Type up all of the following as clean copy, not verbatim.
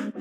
Water.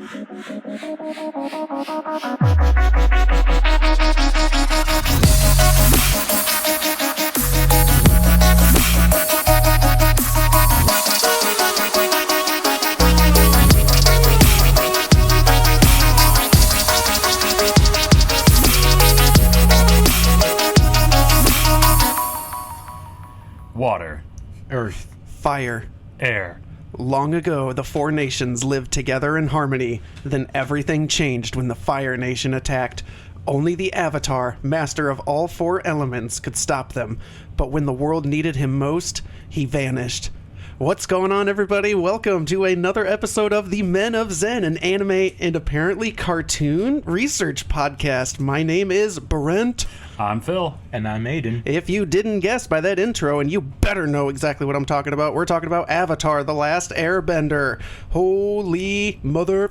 Earth. Fire. Air. Long ago, the four nations lived together in harmony. Then everything changed when the Fire Nation attacked. Only the Avatar, master of all four elements, could stop them. But when the world needed him most, he vanished. What's going on, everybody? Welcome to another episode of The Men of Zen, an anime and apparently cartoon research podcast. My name is Brent. I'm Phil. And I'm Aiden. If you didn't guess by that intro, and you better know exactly what I'm talking about, we're talking about Avatar, The Last Airbender. Holy mother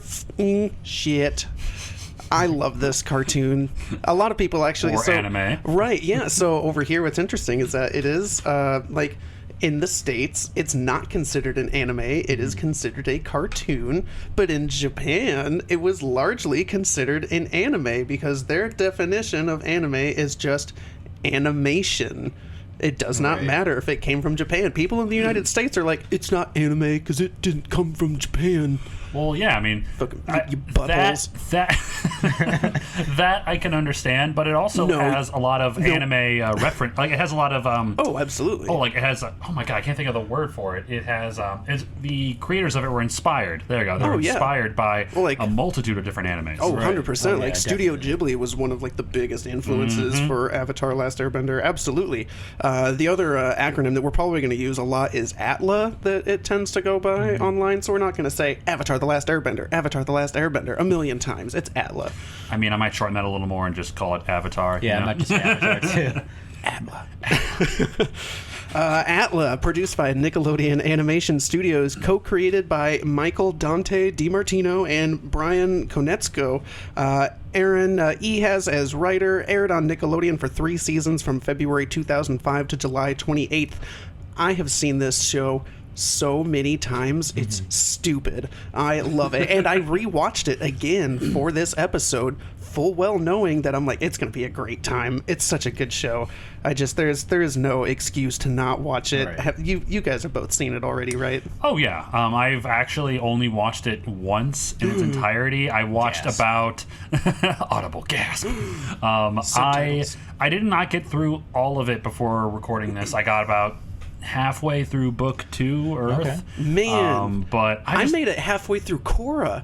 shit. I love this cartoon. A lot of people actually... Or anime. Right, yeah. So over here, what's interesting is that it is, in the States, it's not considered an anime. It is considered a cartoon. But in Japan, it was largely considered an anime because their definition of anime is just animation. It does not matter if it came from Japan. People in the United States are like, it's not anime because it didn't come from Japan. Well, yeah, I mean, you buttholes. That I can understand, but it also has a lot of anime reference. Like, it has a lot of oh, absolutely. Oh, like it has. Oh my god, I can't think of the word for it. It has. The creators of it were inspired. There you go. They were inspired by a multitude of different animes. Oh, 100%. Like Studio Ghibli was one of the biggest influences for Avatar: Last Airbender. Absolutely. The other acronym that we're probably going to use a lot is ATLA, that it tends to go by online. So we're not going to say Avatar: The Last Airbender, Avatar: The Last Airbender a million times. It's ATLA. I mean, I might shorten that a little more and just call it Avatar. Yeah, I might just say Avatar too. ATLA. ATLA, produced by Nickelodeon Animation Studios, co-created by Michael Dante DiMartino and Brian Konietzko. Aaron E. has as writer, aired on Nickelodeon for 3 seasons from February 2005 to July 28th. I have seen this show so many times. It's stupid. I love it. And I rewatched it again for this episode, full well knowing that I'm like, it's going to be a great time. It's such a good show. There is no excuse to not watch it. Right. You guys have both seen it already, right? Oh, yeah. I've actually only watched it once in its entirety. I watched about... Audible gasp. I did not get through all of it before recording this. I got about halfway through book 2, Earth. Okay. Man, but I made it halfway through Korra.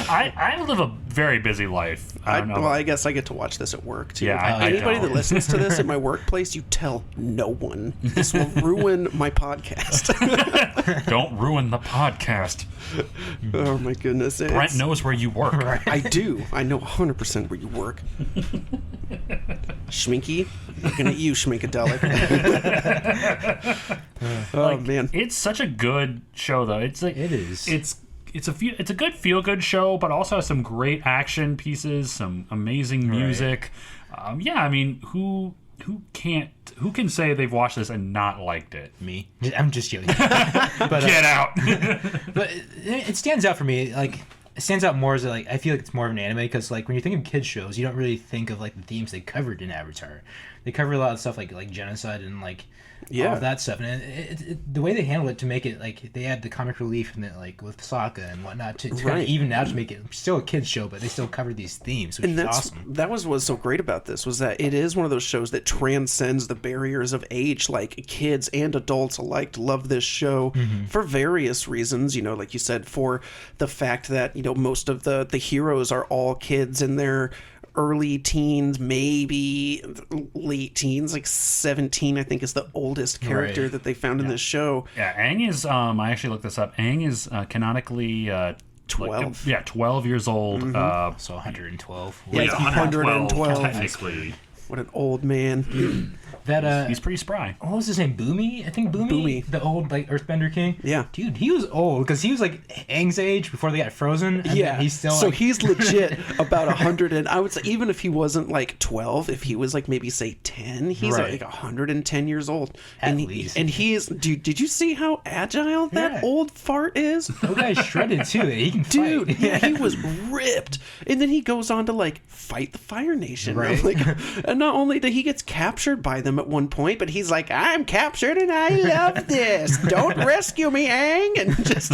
I live a very busy life. I guess I get to watch this at work too. Yeah, anybody that listens to this at my workplace, you tell no one. This will ruin my podcast. Don't ruin the podcast. Oh my goodness. Brent knows where you work. I do. I know 100% where you work. Schminky, looking at you, Schminkadelic. Oh man, it's such a good show though. It is. It's a good feel-good show, but also has some great action pieces, some amazing music. I mean, who can say they've watched this and not liked it? Me. I'm just joking. But, get out. But it stands out for me. Like, it stands out more as I feel like it's more of an anime because when you think of kids shows, you don't really think of the themes they covered in Avatar. They cover a lot of stuff like genocide and all of that stuff, and the way they handle it to make it they add the comic relief and with Sokka and whatnot to kind of even out to make it still a kids show, but they still cover these themes, which is awesome. That was what's so great about this, was that it is one of those shows that transcends the barriers of age. Like, kids and adults alike love this show for various reasons. Like you said, for the fact that most of the heroes are all kids in their early teens, maybe late teens, 17 I think is the oldest character that they found in this show. Yeah, Aang is I actually looked this up. Aang is canonically 12. 12 years old. So 112. Yeah, 112 technically. What an old man. That He's pretty spry. what was his name? Boomy? I think Boomy, Boomy. the old like Earthbender King. Yeah. Dude, he was old because he was like Aang's age before they got frozen. And Yeah, then he's still so like, he's legit about 100, and I would say even if he wasn't like 12, if he was like maybe say 10, he's Right. like 110 years old. At and least. and he is. Dude, did you see how agile that Yeah. old fart is? that guy's shredded too. He can fight. Dude, yeah, he was ripped, and then he goes on to like fight the Fire Nation. Right. Like, and not only did he gets captured by them at one point, but he's like, "I'm captured and I love this. Don't rescue me, Aang!" And just,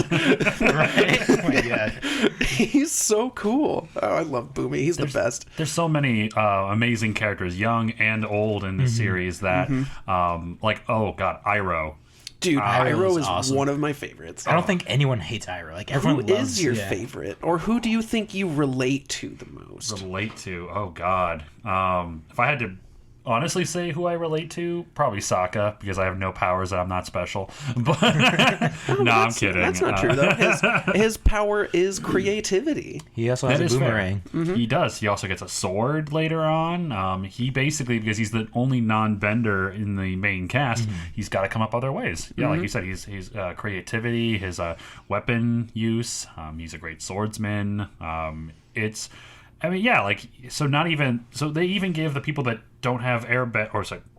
Right? Oh my god. he's so cool. Oh, I love Boomy. He's the best. There's so many amazing characters, young and old, in this series that, like, oh god, Iroh. Dude, Iroh is is awesome. one of my favorites. I don't think anyone hates Iroh. Like everyone Who loves. is your yeah. favorite, or who do you think you relate to the most? Relate to? Oh god. If I had to honestly say who I relate to, probably Sokka, because I have no powers and I'm not special. But no, I'm kidding. That's not true though. His power is creativity. He also That has is a fair. boomerang. He does. He also gets a sword later on. He basically, because he's the only non-bender in the main cast, he's got to come up other ways. Yeah, like you said, he's creativity, his weapon use. He's a great swordsman. I mean, yeah, like, so they even give the people that don't have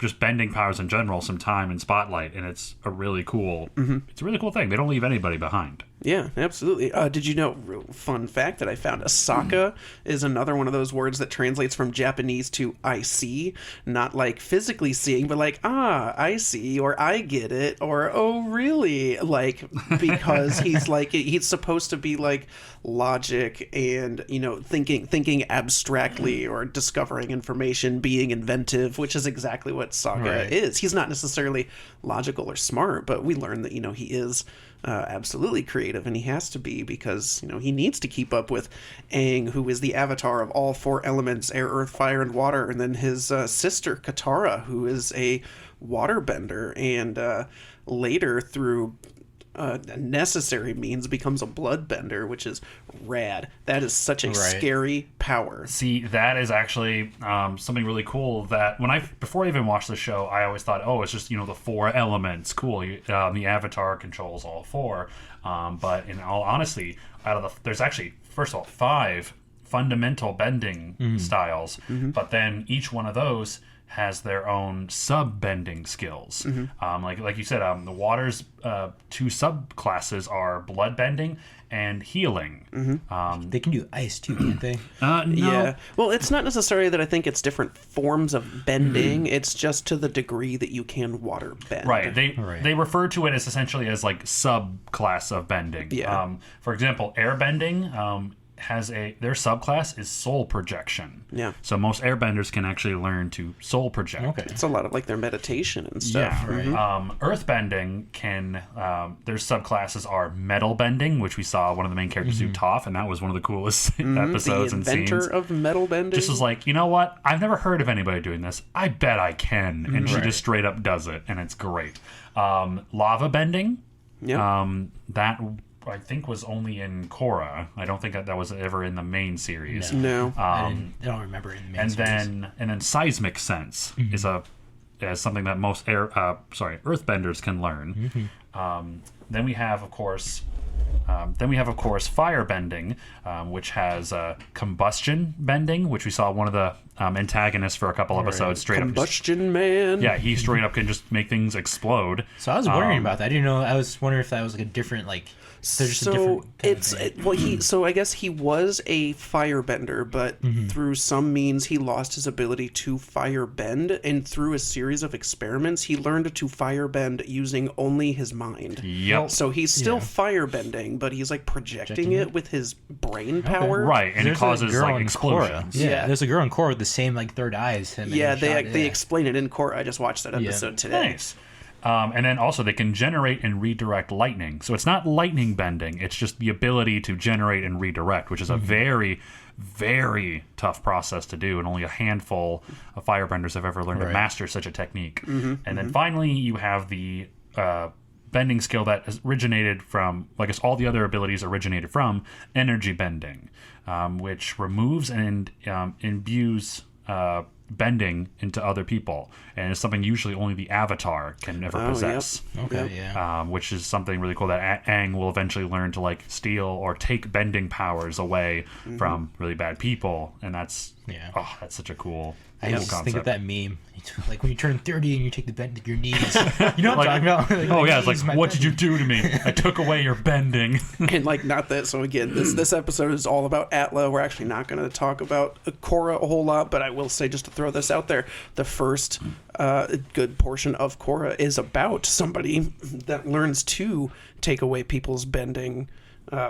just bending powers in general some time and spotlight, and it's a really cool thing. They don't leave anybody behind. Yeah, absolutely. Did you know, real fun fact that I found, Asaka is another one of those words that translates from Japanese to I see, not like physically seeing, but like, I see, or I get it, or oh really, like, because he's like, he's supposed to be like logic and, you know, thinking abstractly or discovering information, being inventive, which is exactly what Sokka is. He's not necessarily logical or smart, but we learn that, you know, he is absolutely creative, and he has to be, because, you know, he needs to keep up with Aang, who is the avatar of all four elements: air, earth, fire, and water, and then his sister Katara, who is a waterbender, and later through necessary means becomes a bloodbender, which is rad. That is such a scary power. See, that is actually something really cool that before I even watched the show, I always thought, oh, it's just, you know, the four elements. Cool. The Avatar controls all four. But in all honesty, there's actually, first of all, 5 fundamental bending styles, but then each one of those has their own sub-bending skills. Like you said, the water's 2 subclasses are blood bending and healing. They can do ice too, can't they? No. Yeah. Well, it's not necessarily that I think it's different forms of bending. It's just to the degree that you can water bend. Right. They refer to it as essentially as like subclass of bending. Yeah. For example, airbending their subclass is soul projection. Yeah. So most airbenders can actually learn to soul project. Okay. It's a lot of like their meditation and stuff. Yeah. Earthbending can their subclasses are metal bending, which we saw one of the main characters do, Toph, and that was one of the coolest episodes The and scenes. inventor of metal bending. Just was like, you know what? I've never heard of anybody doing this. I bet I can. And she just straight up does it, and it's great. Lava bending. Yeah. That I think was only in Korra. I don't think that was ever in the main series. No. I don't remember it in the main series. And then seismic sense is something that most earthbenders can learn. Then we have of course fire bending, which has combustion bending, which we saw one of the antagonists for a couple episodes straight Combustion Man. Yeah, he straight up can just make things explode. So I was wondering about that. I didn't know. I was wondering if that was like a different like. There's just a different kind of thing. So I guess he was a firebender, but through some means he lost his ability to firebend, and through a series of experiments he learned to firebend using only his mind. Yep. So he's still firebending, but he's like projecting it with his brain power. Right, and it causes like explosions. Yeah, there's a girl in Korra with the same like third eye as him. Yeah, they explain it in Korra. I just watched that episode today. Nice. And then also they can generate and redirect lightning. So it's not lightning bending. It's just the ability to generate and redirect, which is a very, very tough process to do. And only a handful of firebenders have ever learned to master such a technique. And then finally you have the bending skill that has originated from, I guess all the other abilities originated from, energy bending, which removes and imbues bending into other people, and it's something usually only the Avatar can ever possess. Okay, yeah. Which is something really cool that Aang will eventually learn to like steal or take bending powers away from really bad people, and that's that's such a cool. I just concept. think of that meme, like when you turn 30 and you take the bend of your knees. You know what I'm talking about? Like, oh yeah, it's like, what did you do to me? I took away your bending. And like, not that. So again, this episode is all about Atla. We're actually not going to talk about Korra a whole lot, but I will say, just to throw this out there, the first good portion of Korra is about somebody that learns to take away people's bending.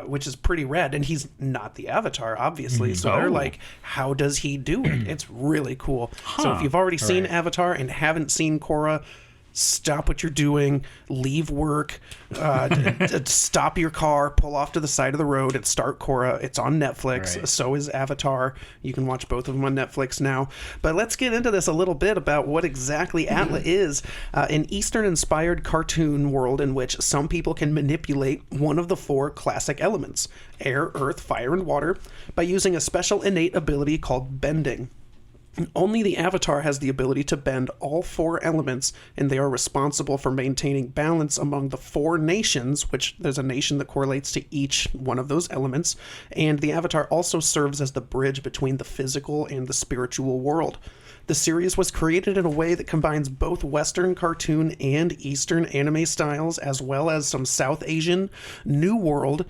Which is pretty rad, and he's not the Avatar, obviously. So they're like, how does he do it? It's really cool. So if you've already seen Avatar and haven't seen Korra, stop what you're doing, leave work, stop your car, pull off to the side of the road, and start Korra. It's on Netflix. Right. So is Avatar. You can watch both of them on Netflix now. But let's get into this a little bit about what exactly Atla is. An Eastern-inspired cartoon world in which some people can manipulate one of the 4 classic elements, air, earth, fire, and water, by using a special innate ability called bending. Only the Avatar has the ability to bend all 4 elements, and they are responsible for maintaining balance among the 4 nations, which there's a nation that correlates to each one of those elements, and the Avatar also serves as the bridge between the physical and the spiritual world. The series was created in a way that combines both Western cartoon and Eastern anime styles, as well as some South Asian, New World,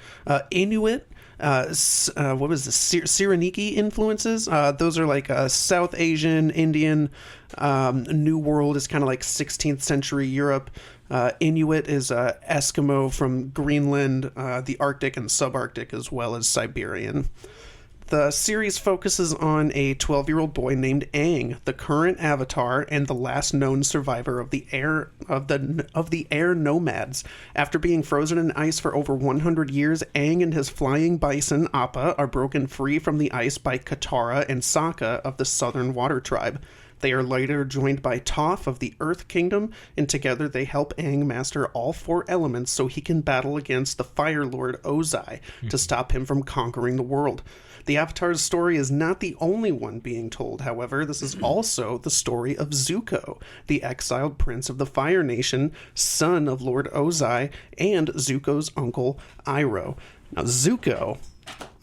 Inuit, what was this? Cyreniki influences. Those are like South Asian, Indian. New World is kind of like 16th century Europe. Inuit is Eskimo from Greenland, the Arctic and subarctic, as well as Siberian. The series focuses on a 12-year-old boy named Aang, the current Avatar and the last known survivor of the air nomads. After being frozen in ice for over 100 years, Aang and his flying bison Appa are broken free from the ice by Katara and Sokka of the Southern Water Tribe. They are later joined by Toph of the Earth Kingdom, and together they help Aang master all 4 elements so he can battle against the Fire Lord Ozai to stop him from conquering the world. The Avatar's story is not the only one being told, however. This is also the story of Zuko, the exiled prince of the Fire Nation, son of Lord Ozai, and Zuko's uncle, Iroh. Now, Zuko,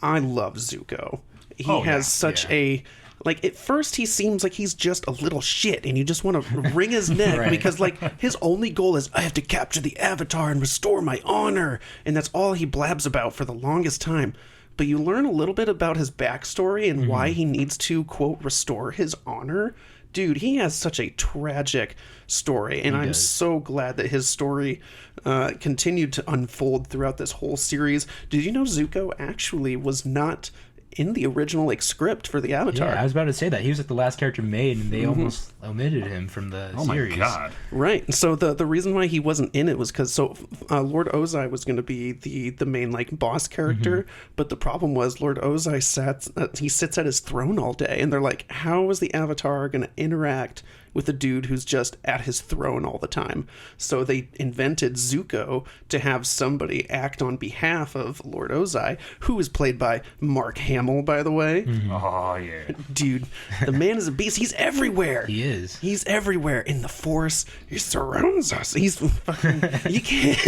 I love Zuko. He has such a... Like, at first, he seems like he's just a little shit, and you just want to wring his neck, because, like, his only goal is, I have to capture the Avatar and restore my honor, and that's all he blabs about for the longest time. But you learn a little bit about his backstory and why he needs to, quote, restore his honor. Dude, he has such a tragic story, and I'm so glad that his story continued to unfold throughout this whole series. Did you know Zuko actually was not in the original script for the Avatar? Yeah, I was about to say that. He was like the last character made, and they almost omitted him from the series. Oh my god. Right. So the reason why he wasn't in it was because Lord Ozai was going to be the main boss character, but the problem was Lord Ozai sits at his throne all day, and they're like, how is the Avatar going to interact with a dude who's just at his throne all the time? So they invented Zuko to have somebody act on behalf of Lord Ozai, who is played by Mark Hamill, by the way. Oh, yeah. Dude, the man is a beast. He's everywhere. He is. He's everywhere. In the Force, he surrounds us. He's fucking... You can't...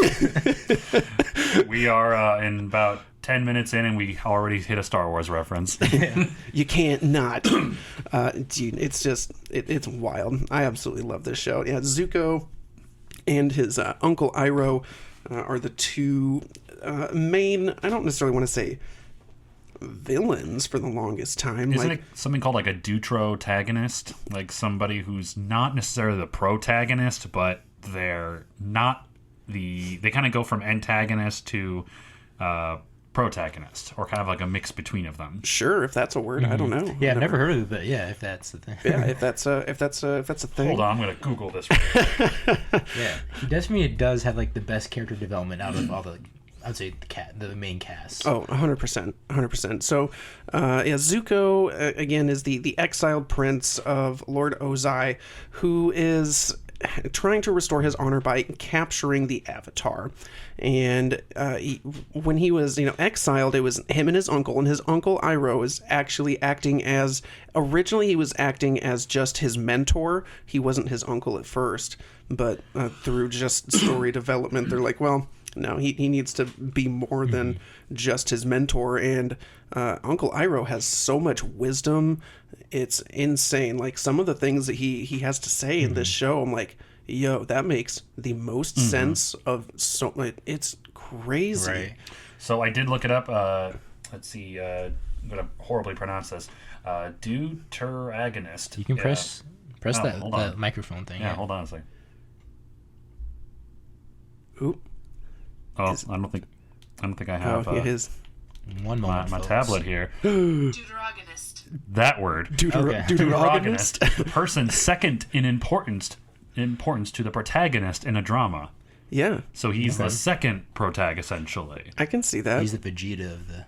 We are in about 10 minutes in, and we already hit a Star Wars reference. You can't not. Dude, it's just... It's wild. I absolutely love this show. Yeah, Zuko and his uncle Iroh are the 2 main... I don't necessarily want to say villains for the longest time. Isn't it something called like a deuterotagonist? Like somebody who's not necessarily the protagonist, but they're not the... They kind of go from antagonist to protagonist, or kind of like a mix between of them. Sure, if that's a word. I don't know. Yeah, I've never heard of it, but yeah, if that's the thing. Yeah, if that's a thing. Hold on, I'm gonna Google this. Yeah, he definitely does have like the best character development out of all the... I would say the main cast. Oh, 100%. 100%. So, Zuko, again, is the exiled prince of Lord Ozai, who is... trying to restore his honor by capturing the Avatar. And when he was, exiled, it was him and his uncle. And his uncle Iroh is actually acting as... Originally, he was acting as just his mentor. He wasn't his uncle at first. But through just story development, they're like, well, no, he needs to be more than just his mentor. And Uncle Iroh has so much wisdom. It's insane. Like, some of the things that he has to say in this show, I'm like, yo, that makes the most sense of so... Like, it's crazy. Right. So I did look it up. Let's see. I'm going to horribly pronounce this. Deuteragonist. You can press the microphone thing. Yeah, hold on a second. Oop. Oh, I don't think I have his... One moment, my folks. tablet here. Deuteragonist. That word. Deuteragonist. The person second in importance to the protagonist in a drama. Yeah. So he's the second protag, essentially. I can see that. He's the Vegeta of the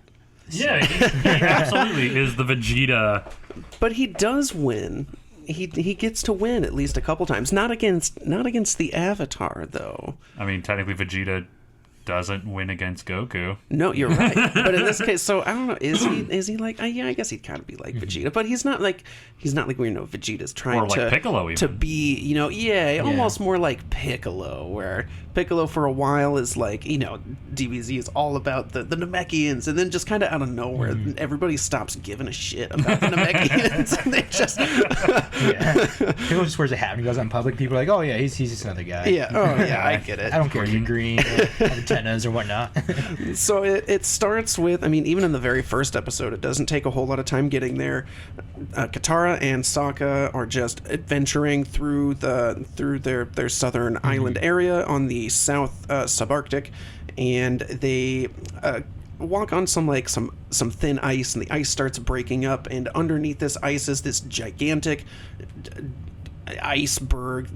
Yeah, he absolutely is the Vegeta. But he does win. He gets to win at least a couple times. Not against the Avatar, though. I mean, technically Vegeta doesn't win against Goku. No, you're right. But in this case, so I don't know. Is he like? Yeah, I guess he'd kind of be like Vegeta, but he's not like Vegeta's trying Or like Piccolo even. to be almost more like Piccolo, where Piccolo for a while is like DBZ is all about the Namekians, and then just kind of out of nowhere everybody stops giving a shit about the Namekians, and they just Piccolo just wears a hat and goes out in public. People are like, oh yeah, he's just another guy. I get it. I don't care if you're green or antennas or whatnot. So it starts with, even in the very first episode, it doesn't take a whole lot of time getting there. Katara and Sokka are just adventuring through their southern island area on the south subarctic, and they walk on some thin ice, and the ice starts breaking up, and underneath this ice is this gigantic iceberg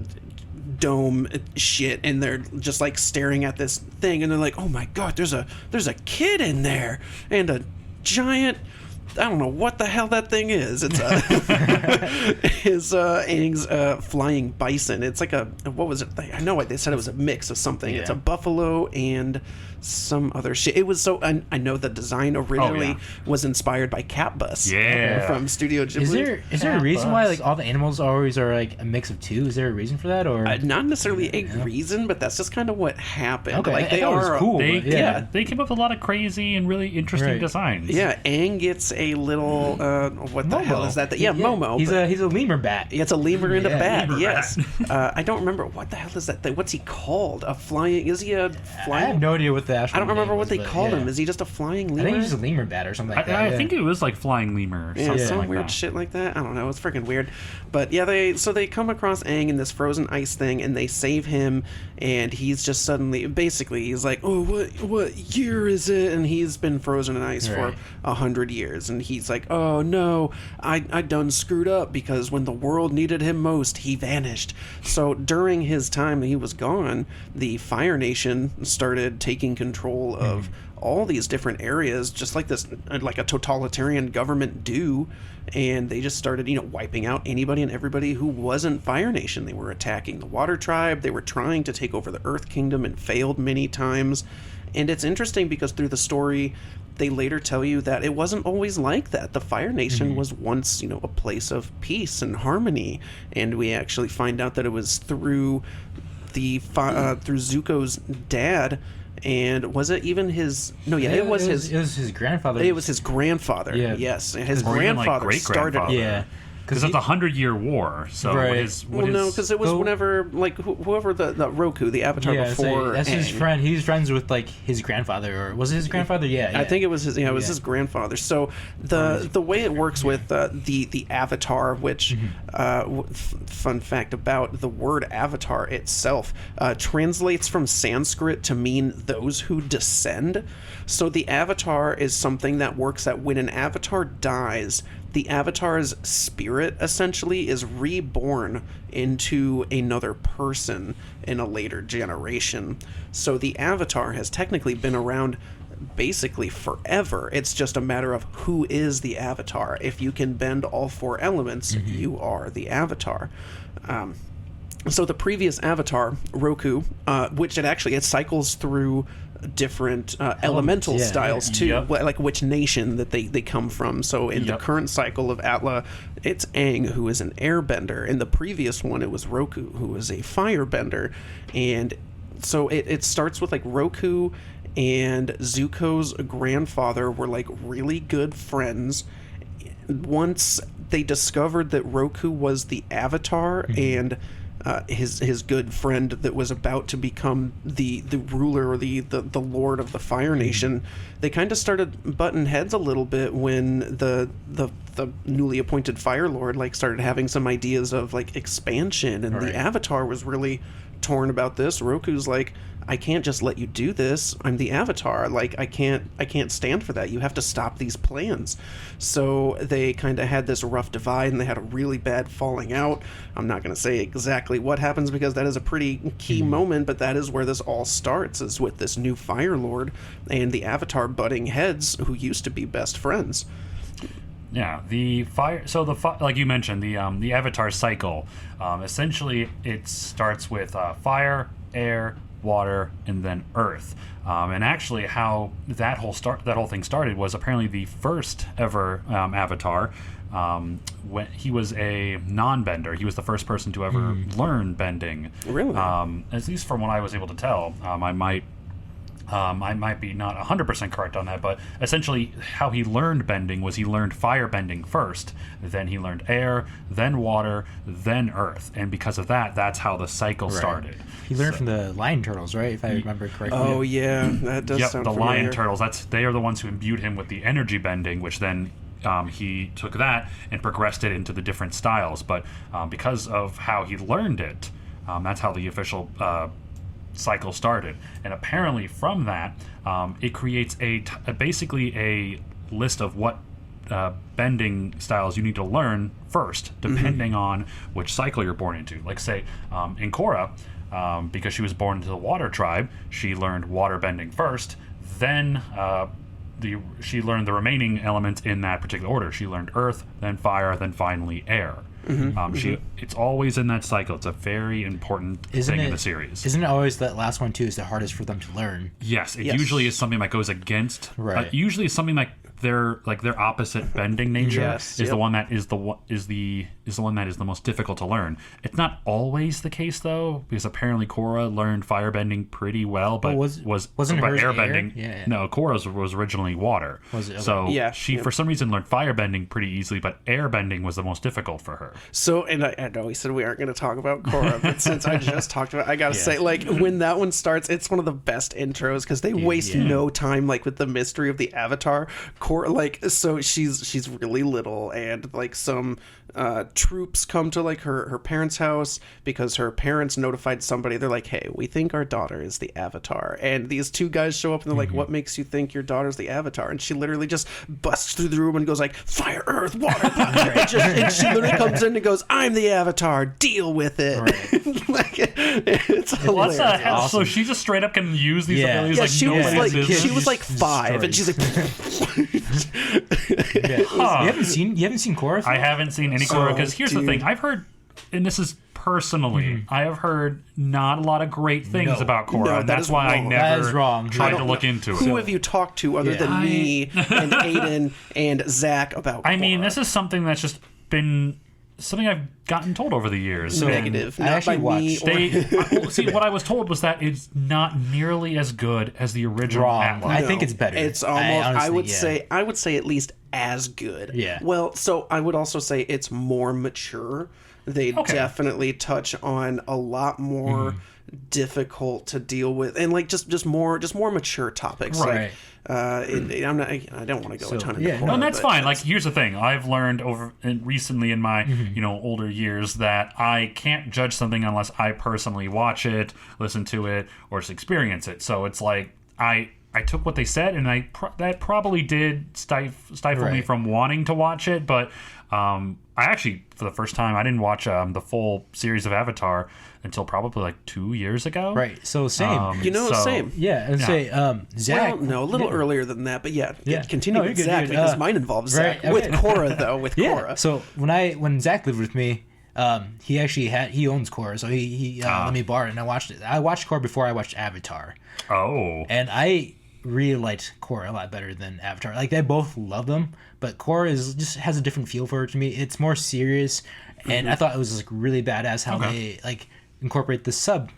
dome shit, and they're just like staring at this thing, and they're like, oh my god, there's a kid in there, and a giant, I don't know what the hell that thing is. It's Aang's flying bison. It's like what was it? I know they said it was a mix of something. Yeah. It's a buffalo and some other shit. It was so... I know the design originally was inspired by Cat Bus. Yeah. From Studio Ghibli. Is there a reason why like all the animals always are like a mix of two? Is there a reason for that, or not necessarily a reason, but that's just kind of what happened. Okay, like they are cool. They came up with a lot of crazy and really interesting designs. Yeah, Aang gets a little what the hell is that? Momo. He's a lemur bat. It's a lemur and a bat. Lemur yes. I don't remember what the hell is that thing. What's he called? A flying? Is he a flying? I have no idea what the actual. I don't remember name what was, they called him. Is he just a flying lemur? I think he's just a lemur bat or something like that. I think it was like flying lemur. Or something some like weird that. shit like that. I don't know. It's freaking weird. But yeah, they come across Aang in this frozen ice thing, and they save him, and he's just suddenly, basically, he's like, oh, what year is it? And he's been frozen in ice for 100 years, and he's like, oh no, I done screwed up, because when the world needed him most, he vanished. So during his time he was gone, the Fire Nation started taking control of all these different areas, just like this, like a totalitarian government do, and they just started, wiping out anybody and everybody who wasn't Fire Nation. They were attacking the Water Tribe, they were trying to take over the Earth Kingdom and failed many times. And it's interesting because through the story, they later tell you that it wasn't always like that. The Fire Nation was once, a place of peace and harmony, and we actually find out that it was through through Zuko's dad. And was it even his? No, it was his grandfather. It was his grandfather. Yeah. Yes, his Or even, grandfather started. great-grandfather. Because it's a 100-year war. So because it was whenever, like, whoever the Roku, the Avatar before. That's his friend. He's friends with like his grandfather, or was it his grandfather? Yeah. I think it was his. Yeah, it was his grandfather. So the way it works with the Avatar, which fun fact about the word Avatar itself, translates from Sanskrit to mean those who descend. So the Avatar is something that works that when an Avatar dies, the Avatar's spirit essentially is reborn into another person in a later generation. So the Avatar has technically been around basically forever. It's just a matter of who is the Avatar. If you can bend all four elements, you are the Avatar. So the previous Avatar, Roku, which it cycles through different elemental yeah, styles too, Yep. like which nation that they come from. So in the Yep. current cycle of Atla, it's Aang, who is an airbender. In the previous one, it was Roku, who is a firebender. And so it starts with like Roku and Zuko's grandfather were like really good friends. Once they discovered that Roku was the Avatar and his good friend that was about to become the ruler or the lord of the Fire Nation, they kind of started butting heads a little bit when the newly appointed Fire Lord like started having some ideas of like expansion, and Right. the Avatar was really torn about this. Roku's like, I can't just let you do this. I'm the Avatar. Like I can't stand for that. You have to stop these plans. So they kind of had this rough divide, and they had a really bad falling out. I'm not going to say exactly what happens because that is a pretty key moment, but that is where this all starts, is with this new Fire Lord and the Avatar butting heads who used to be best friends. Yeah, the fire. So like you mentioned, the Avatar cycle. Essentially, it starts with fire, air, water, and then earth. And actually, how that whole thing started was apparently the first ever Avatar. When he was a non-bender, he was the first person to ever learn bending. Really? At least from what I was able to tell. I might be not 100% correct on that, but essentially how he learned bending was he learned fire bending first, then he learned air, then water, then earth. And because of that, that's how the cycle started. He learned from the lion turtles, right? If I remember correctly. Oh yeah, that does Yep, sound the familiar. lion turtles, they are the ones who imbued him with the energy bending, which then he took that and progressed it into the different styles. But because of how he learned it, that's how the official cycle started. And apparently from that, it creates basically a list of what bending styles you need to learn first, depending on which cycle you're born into. Like say, in Korra, because she was born into the water tribe, she learned water bending first, then she learned the remaining elements in that particular order. She learned earth, then fire, then finally air. It's always in that cycle. It's a very important thing in the series. Isn't it always that last one too is the hardest for them to learn? Yes, it usually is something that goes against. Right. Usually it's something like their opposite bending nature Yes, is the one that is the one that is the most difficult to learn. It's not always the case though, because apparently Korra learned firebending pretty well, but wasn't but hers airbending. air? Yeah. No, Korra's was originally water. Was it? Okay. So Yeah, she yeah. for some reason learned firebending pretty easily, but airbending was the most difficult for her. So, and I know we said we aren't going to talk about Korra, but since I just talked about it, I got to say, like, when that one starts, it's one of the best intros because they waste no time, like, with the mystery of the Avatar. Korra, like, so she's really little, and, like, some troops come to, like, her parents' house because her parents notified somebody. They're like, hey, we think our daughter is the Avatar. And these two guys show up, and they're like, what makes you think your daughter's the Avatar? And she literally just busts through the room and goes, like, fire, earth, water, and she literally comes in and goes, I'm the Avatar, deal with it. Right. Like, it's hilarious. What the hell? awesome. So she just straight up can use these Yeah. abilities Yeah, like she nobody was like else's? she was like Just 5, and she's like, Yeah. You haven't seen Korra? I haven't seen any Korra because here's the thing. I've heard, and this is personally, I have heard not a lot of great things No. about Korra, No, and that that's is why I wrong. That is never wrong. tried I to look into who it. have you talked to other than me and Aiden and Zach about I mean, Korra? this is something that's just been something I've gotten told over the years. So- and negative, I not actually by me watched- or They see what I was told was that it's not nearly as good as the original Wrong. Atlas. I think it's better. It's almost. I honestly, would say at least as good. Yeah. Well, so I would also say it's more mature. They definitely touch on a lot more difficult to deal with, and like just more mature topics. Right. Like, I don't want to go a ton into yeah, Korra, no, No, and that's but fine. Like, here's the thing: I've learned recently in my older years that I can't judge something unless I personally watch it, listen to it, or just experience it. So it's like I took what they said, and that probably did stifle me Right. from wanting to watch it. But I actually, for the first time, I didn't watch the full series of Avatar until probably like 2 years ago. Right. So same. Same. Yeah, and say Zach. Well, no, a little earlier than that, but yeah, Yeah. continue No, with you're good, Zach you're good. because mine involves right, Zach with okay. Korra though. With Yeah. Korra, So when Zach lived with me, He actually he owns Korra, so he let me borrow it, and I watched it. I watched Korra before I watched Avatar. Oh. And I really liked Korra a lot better than Avatar. Like, I both love them, but Korra just has a different feel for it to me. It's more serious, and I thought it was like really badass how they like incorporate the sub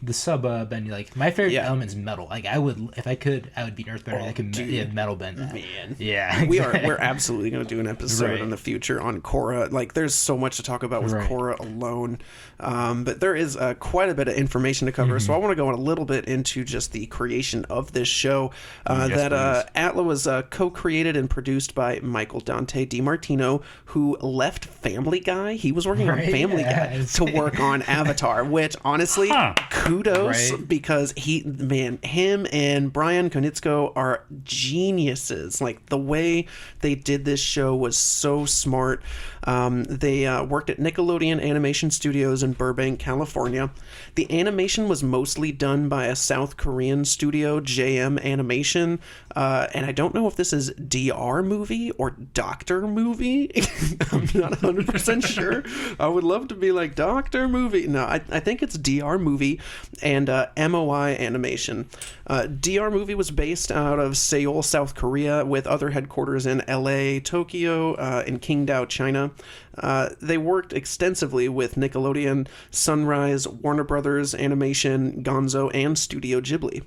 bending. Like, my favorite element is metal. Like, if I could be an earthbender that could metal bend that. Man. Yeah, We're absolutely going to do an episode in the future on Korra. Like, there's so much to talk about with Korra alone. But there is quite a bit of information to cover. So I want to go a little bit into just the creation of this show. Atla was co-created and produced by Michael Dante DiMartino, who left Family Guy. He was working on Family Guy to work on Avatar, which honestly, kudos, because him and Brian Konietzko are geniuses. Like, the way they did this show was so smart. They worked at Nickelodeon Animation Studios in Burbank, California. The animation was mostly done by a South Korean studio, JM Animation, and I don't know if this is DR Movie or Doctor Movie. I'm not 100% sure. I would love to be like Doctor Movie. No, I think it's DR Movie and MOI Animation. DR Movie was based out of Seoul, South Korea, with other headquarters in LA, Tokyo, and Qingdao, China. They worked extensively with Nickelodeon, Sunrise, Warner Brothers Animation, Gonzo, and Studio Ghibli.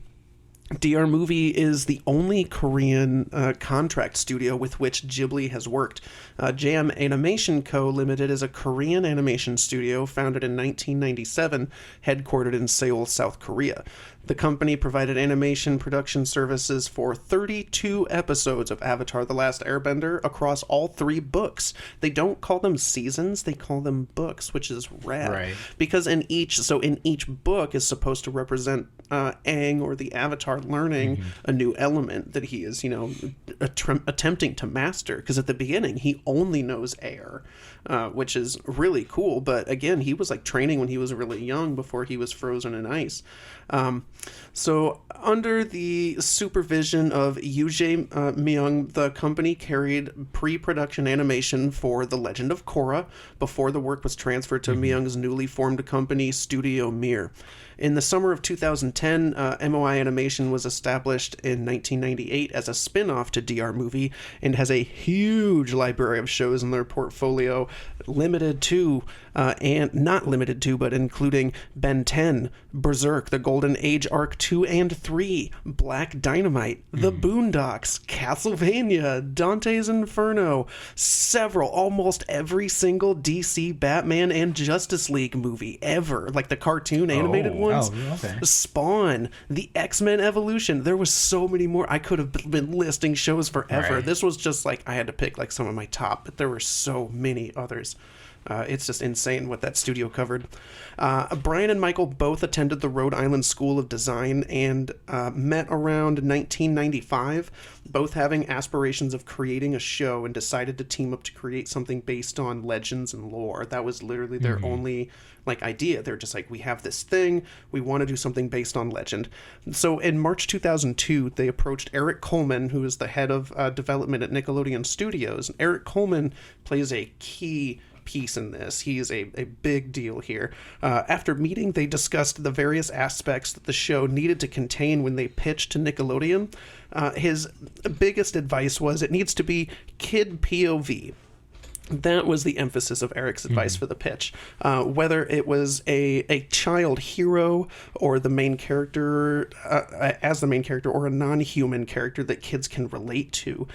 DR Movie is the only Korean contract studio with which Ghibli has worked. JM Animation Co. Limited is a Korean animation studio founded in 1997, headquartered in Seoul, South Korea. The company provided animation production services for 32 episodes of Avatar: The Last Airbender across all 3 books. They don't call them seasons, they call them books, which is rad. Right. Because in each book is supposed to represent Aang, or the Avatar, learning a new element that he is, attempting to master. Because at the beginning, he only knows air, which is really cool. But again, he was like training when he was really young before he was frozen in ice. So under the supervision of Yuje Myung, the company carried pre-production animation for The Legend of Korra before the work was transferred to Myung's newly formed company, Studio Mir. In the summer of 2010, MOI Animation was established in 1998 as a spin-off to DR Movie and has a huge library of shows in their portfolio, limited to, and not limited to, but including Ben 10, Berserk, The Golden Age Arc 2 and 3, Black Dynamite, The Boondocks, Castlevania, Dante's Inferno, almost every single DC, Batman, and Justice League movie ever, like the cartoon animated ones. Spawn, the X-Men Evolution. There was so many more. I could have been listing shows forever. Right. This was just like, I had to pick like some of my top, but there were so many others. It's just insane what that studio covered. Brian and Michael both attended the Rhode Island School of Design and met around 1995, both having aspirations of creating a show, and decided to team up to create something based on legends and lore. That was literally their only idea. They're just like, we have this thing, we want to do something based on legend. So in March 2002, they approached Eric Coleman, who is the head of development at Nickelodeon Studios. And Eric Coleman plays a key piece in this. He is a big deal here. After meeting, they discussed the various aspects that the show needed to contain when they pitched to Nickelodeon. His biggest advice was it needs to be kid POV. That was the emphasis of Eric's advice for the pitch. Whether it was a child hero or the main character, as the main character, or a non-human character that kids can relate to.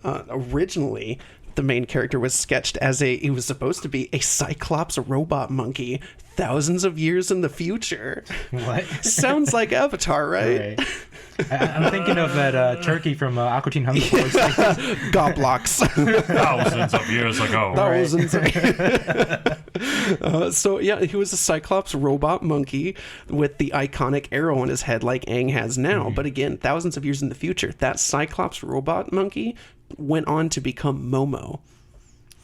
Originally, the main character was sketched as he was supposed to be a Cyclops robot monkey thousands of years in the future. What? Sounds like Avatar, right? I'm thinking of that turkey from Aqua Teen Hunger Force. Goblox. Thousands of years ago. So yeah, he was a Cyclops robot monkey with the iconic arrow on his head like Aang has now. But again, thousands of years in the future, that Cyclops robot monkey went on to become Momo.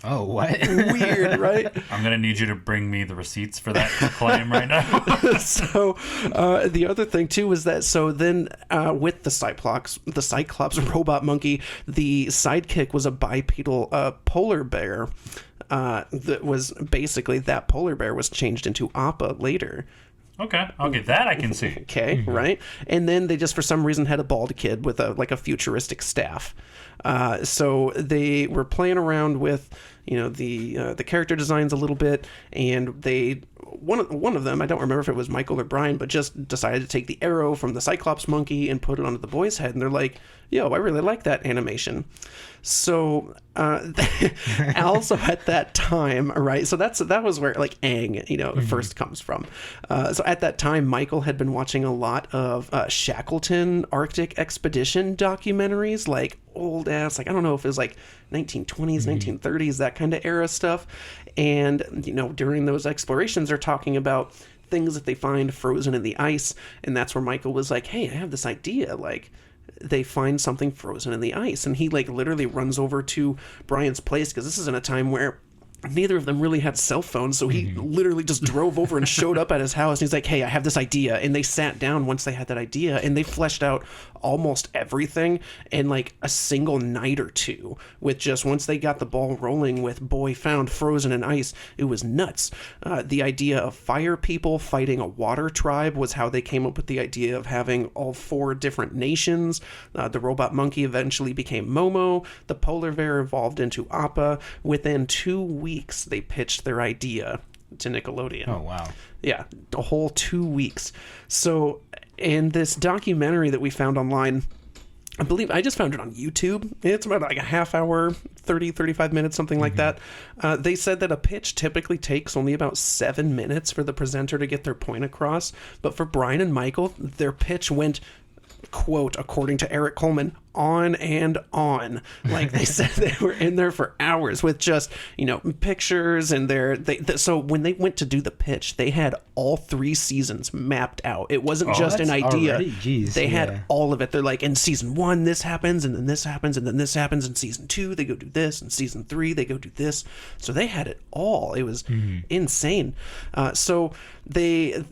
Oh, what? Weird, right? I'm going to need you to bring me the receipts for that claim right now. So the other thing, too, was that with the Cyclops robot monkey, the sidekick was a bipedal polar bear. that was basically that polar bear was changed into Appa later. Okay, that I can see. Okay, right? And then they just for some reason had a bald kid with a futuristic staff. So they were playing around with the character designs a little bit, and one of them, I don't remember if it was Michael or Brian, but just decided to take the arrow from the Cyclops monkey and put it onto the boy's head, and they're like, yo, I really like that animation. So also at that time, right? So that was where like Aang, first comes from. So at that time, Michael had been watching a lot of Shackleton Arctic Expedition documentaries, like old ass, like I don't know if it was like 1920s, 1930s, that kind of era stuff. And during those explorations, they're talking about things that they find frozen in the ice, and that's where Michael was like, hey, I have this idea, like they find something frozen in the ice, and he like literally runs over to Brian's place, because this is in a time where neither of them really had cell phones, so he literally just drove over and showed up at his house, and he's like, hey, I have this idea. And they sat down once they had that idea, and they fleshed out almost everything in like a single night or two, with just once they got the ball rolling with boy found frozen in ice. It was nuts. The idea of fire people fighting a water tribe was how they came up with the idea of having all 4 different nations. The robot monkey eventually became Momo. The polar bear evolved into Appa. Within 2 weeks, they pitched their idea to Nickelodeon. Oh, wow. Yeah, a whole 2 weeks. So, in this documentary that we found online, I believe I just found it on YouTube. It's about like a half hour, 30, 35 minutes, something like that. They said that a pitch typically takes only about 7 minutes for the presenter to get their point across. But for Brian and Michael, their pitch went, quote, according to Eric Coleman, on and on. Like they said, they were in there for hours with just pictures, and so when they went to do the pitch, they had all 3 seasons mapped out. It wasn't just an idea. They had all of it. They're like, in season 1 this happens, and then this happens, and then this happens. In season 2 they go do this, and season 3 they go do this. So they had it all. It was insane. So they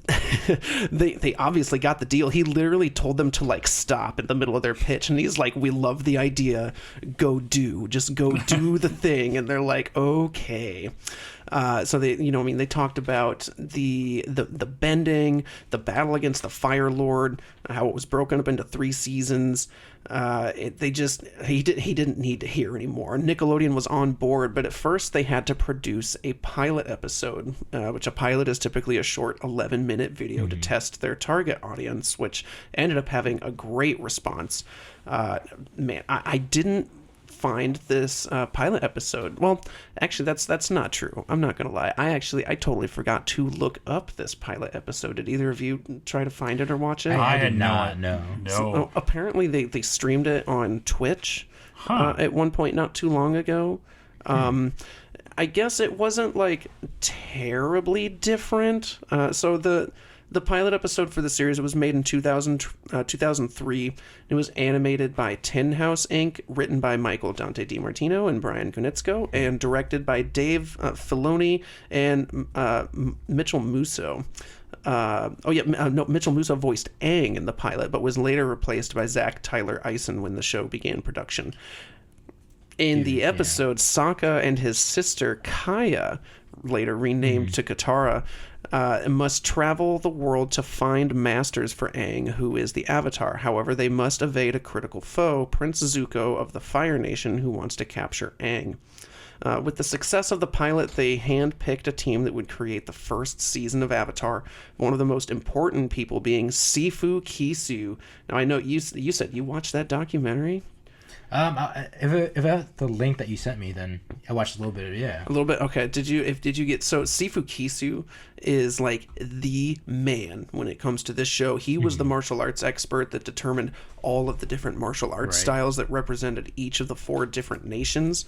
they obviously got the deal. He literally told them to like stop in the middle of their pitch, and he's like, we love the idea, just go do the thing. And they're like, okay. So they talked about the bending, the battle against the Fire Lord, how it was broken up into 3 seasons. He didn't need to hear anymore. Nickelodeon was on board, but at first they had to produce a pilot episode, which a pilot is typically a short 11-minute video to test their target audience, which ended up having a great response. I didn't find this pilot episode. Well, actually, that's not true. I'm not gonna lie. I totally forgot to look up this pilot episode. Did either of you try to find it or watch it? I did not. No. So, apparently, they streamed it on Twitch at one point not too long ago. I guess it wasn't like terribly different. So the pilot episode for the series was made in 2003. It was animated by Tin House Inc., written by Michael Dante DiMartino and Brian Konietzko, and directed by Dave Filoni and Mitchell Musso. Mitchell Musso voiced Aang in the pilot, but was later replaced by Zach Tyler Eisen when the show began production. In the episode, Sokka and his sister Kaya, later renamed to Katara, must travel the world to find masters for Aang, who is the Avatar. However, they must evade a critical foe, Prince Zuko of the Fire Nation, who wants to capture Aang. With the success of the pilot, they handpicked a team that would create the first season of Avatar, one of the most important people being Sifu Kisu. Now, I know you said you watched that documentary? If I have the link that you sent me, then I watched a little bit of it, yeah. A little bit, okay. Did you get, so Sifu Kisu is like the man when it comes to this show. He was the martial arts expert that determined all of the different martial arts styles that represented each of the 4 different nations.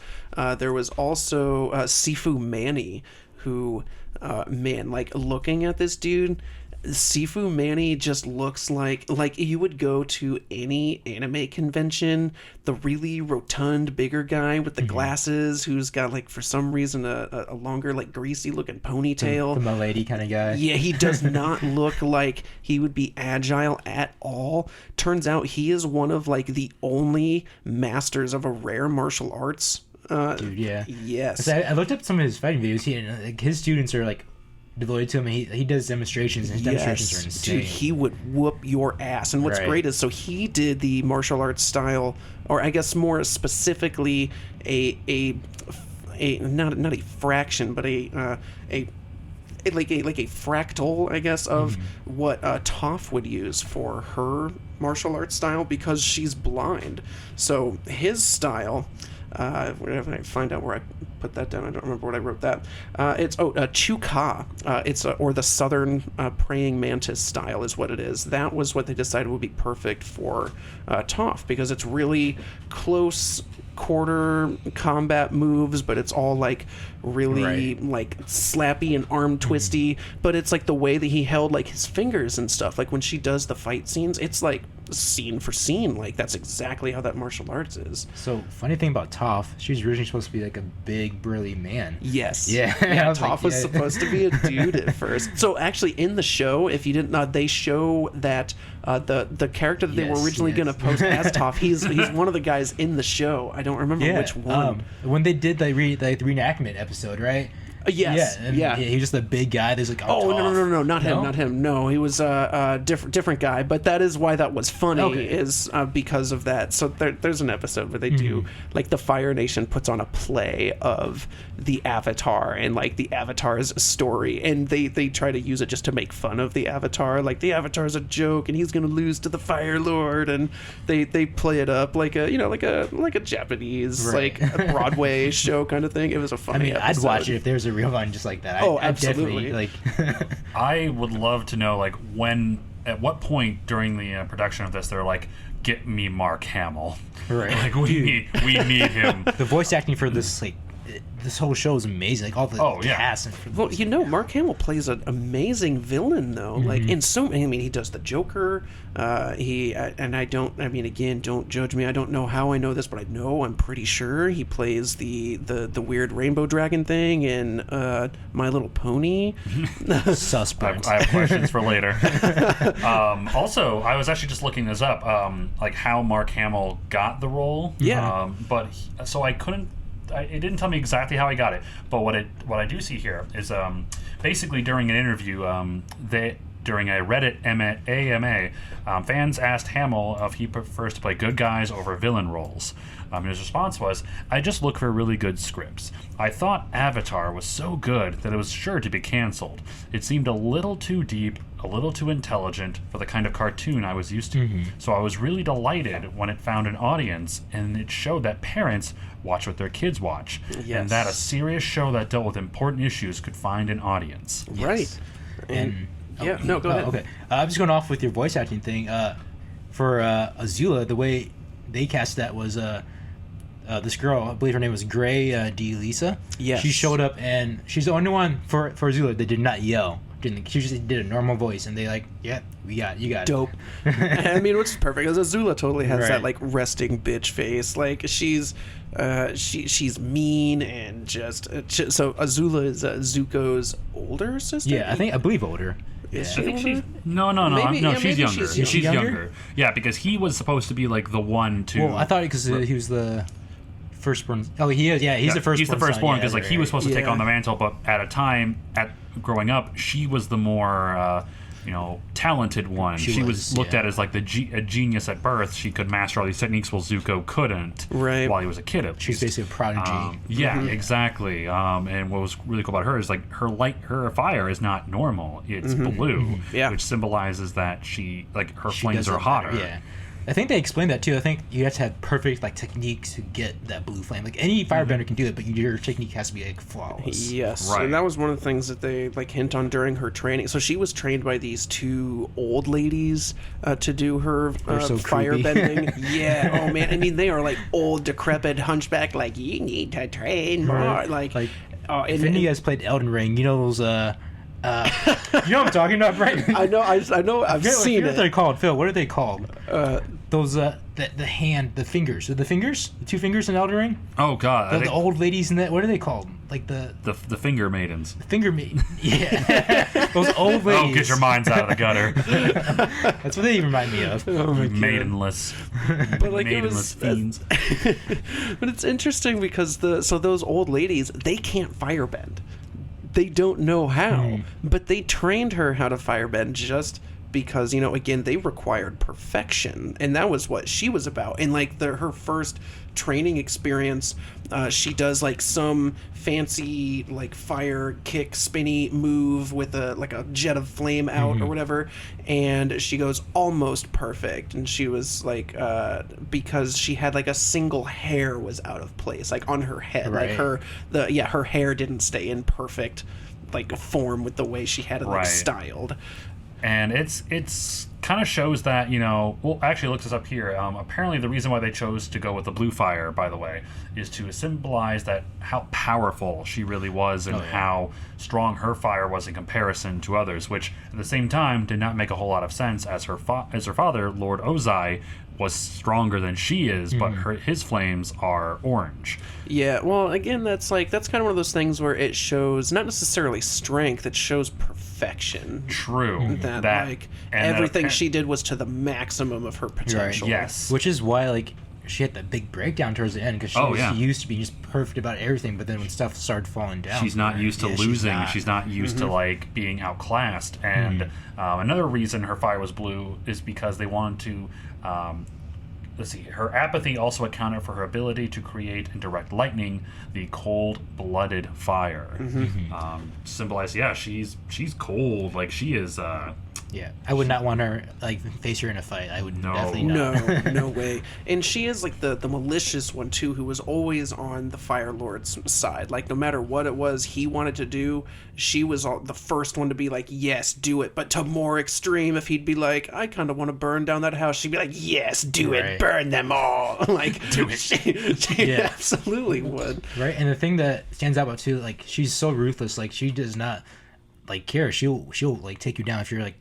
There was also Sifu Manny, who, looking at this dude, Sifu Manny just looks like you would go to any anime convention, the really rotund, bigger guy with the glasses who's got, like, for some reason, a longer, like, greasy-looking ponytail. The milady kind of guy. Yeah, he does not look like he would be agile at all. Turns out he is one of, like, the only masters of a rare martial arts Dude, yeah. Yes. I looked up some of his fighting videos. His students are like devoted to him. And he does demonstrations, and his demonstrations are insane. Dude, he would whoop your ass. And what's great is, so he did the martial arts style, or I guess more specifically a not a fraction, but a fractal, I guess, of what Toph would use for her martial arts style, because she's blind. So his style, whenever I find out where I put that down, I don't remember what I wrote that. It's Chu-Ka. It's or the southern praying mantis style is what it is. That was what they decided would be perfect for Toph, because it's really close quarter combat moves, but it's all like really like slappy and arm twisty, but it's like the way that he held like his fingers and stuff, like when she does the fight scenes, it's like scene for scene, like that's exactly how that martial arts is. So funny thing about Toph, she was originally supposed to be like a big burly man. Yes. Yeah. Toph was supposed to be a dude at first. So actually in the show, if you didn't know, they show that the character that they were originally going to post as Toph, he's one of the guys in the show. I don't remember which one. When they did the reenactment episode, right? Yes. Yeah. He was just the big guy. There's like, no, not him. No, he was a different guy. But that is why that was funny, is because of that. So there's an episode where they do, like, the Fire Nation puts on a play of the Avatar and like the Avatar's story, and they try to use it just to make fun of the Avatar. Like, the Avatar's a joke, and he's gonna lose to the Fire Lord, and they play it up like a Japanese like a Broadway show kind of thing. It was a funny episode. I'd watch it if there's a real one just like that. Absolutely. I'd definitely, like. I would love to know, like, at what point during the production of this they're like, get me Mark Hamill. Right. Like, we need him. The voice acting for this, like, this whole show is amazing. Like, all the cast. Well, Mark Hamill plays an amazing villain, though. Like, in so many, I mean, he does the Joker. Again, don't judge me. I don't know how I know this, but I'm pretty sure he plays the weird rainbow dragon thing in My Little Pony. Suspect. I have questions for later. Also, I was actually just looking this up, like how Mark Hamill got the role. Yeah. So I couldn't. It didn't tell me exactly how he got it, but what I do see here is basically during an interview, during a Reddit AMA, fans asked Hamill if he prefers to play good guys over villain roles. His response was, "I just look for really good scripts. I thought Avatar was so good that it was sure to be canceled. It seemed a little too deep, a little too intelligent for the kind of cartoon I was used to. So I was really delighted when it found an audience, and it showed that parents watch what their kids watch, and that a serious show that dealt with important issues could find an audience." Right. And go ahead. Okay. I'm just going off with your voice acting thing. For Azula, the way they cast that was this girl, I believe her name was Gray D. Lisa. Yes. She showed up, and she's the only one for Azula that did not yell. She just did a normal voice, and they like, yeah, you got it. Dope. I mean, which is perfect, because Azula totally has that like resting bitch face. Like, she's mean and just so Azula is Zuko's older sister. Yeah, I believe older. Is I she think older? she's no, she's younger. She's She's younger? younger. Yeah, because he was supposed to be like the one to. Well, I thought because he was the firstborn. Oh, he is. Yeah, he's the firstborn. He's the firstborn because son. he was supposed to take Yeah. on the mantle, but at a time growing up, she was the more talented one. She was looked at as like a genius at birth. She could master all these techniques while Zuko couldn't. Right. While he was a kid, at She's least. basically a prodigy. Yeah, exactly. And what was really cool about her is like her fire is not normal. It's blue, which symbolizes that her flames are hotter. Yeah. I think they explained that too. I think you have to have perfect like techniques to get that blue flame. Like any firebender can do it, but your technique has to be like flawless. Yes, Right. and that was one of the things that they like hint on during her training. So she was trained by these two old ladies to do her so firebending. Yeah. Oh man, I mean, they are like old, decrepit, hunchback. Like, you need to train more. Like if any of you guys played Elden Ring, you know those. You know what I'm talking about, right? I know. I've seen What it. are they called, Phil? What are they called? those the hand, the fingers, the two fingers in Elden Ring. Oh God, The old ladies in that. What are they called? Like the finger maidens. finger maiden. Yeah, those old ladies. Oh, get your minds out of the gutter. That's what they remind me of. Oh my God. Maidenless, But like maidenless fiends. But it's interesting because those old ladies, they can't firebend. They don't know how, but they trained her how to firebend just because, again, they required perfection, and that was what she was about. And like her first training experience, she does like some fancy like fire kick spinny move with a jet of flame out or whatever, and she goes almost perfect. And she was like because she had like a single hair was out of place, like on her head, Right. like her hair didn't stay in perfect like form with the way she had it like Right. styled. And it's kind of shows that, well, actually, I looked this up here. Apparently, the reason why they chose to go with the blue fire, by the way, is to symbolize that how powerful she really was and how strong her fire was in comparison to others, which at the same time did not make a whole lot of sense, as her father, Lord Ozai, was stronger than she is, but his flames are orange. Yeah, well, again, that's kind of one of those things where it shows not necessarily strength, it shows perfection. True. That like and everything that- she did was to the maximum of her potential. Yes. Which is why like she had that big breakdown towards the end because she used to be just perfect about everything, but then when stuff started falling down, She's not used to losing. She's not used to like being outclassed. And another reason her fire was blue is because they wanted to. Let's see. Her apathy also accounted for her ability to create and direct lightning, the cold-blooded fire. Symbolized, she's cold. Like she is. Yeah, I would not want her like face her in a fight. I would definitely not. No way. And she is like the malicious one too, who was always on the Fire Lord's side. Like no matter what it was he wanted to do, she was the first one to be like, yes, do it. But to more extreme, if he'd be like, I kind of want to burn down that house, she'd be like, yes, do it, burn them all. Like do it. She absolutely would. Right, and the thing that stands out about too, like she's so ruthless. Like she does not like care. She'll like take you down if you're like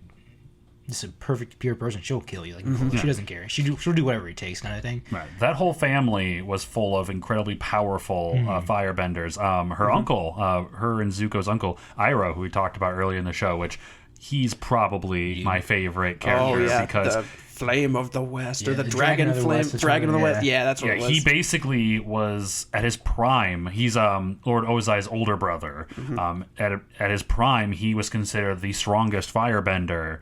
just a perfect pure person. She'll kill you. Like she doesn't care. She'll do whatever it takes, kind of thing. Right. That whole family was full of incredibly powerful firebenders. Her uncle, her and Zuko's uncle, Iroh, who we talked about earlier in the show, which he's probably my favorite character because the Flame of the West, or the the Dragon Flame, Dragon of the West. Yeah, that's what it was. he basically was at his prime. He's Lord Ozai's older brother. At his prime, he was considered the strongest firebender,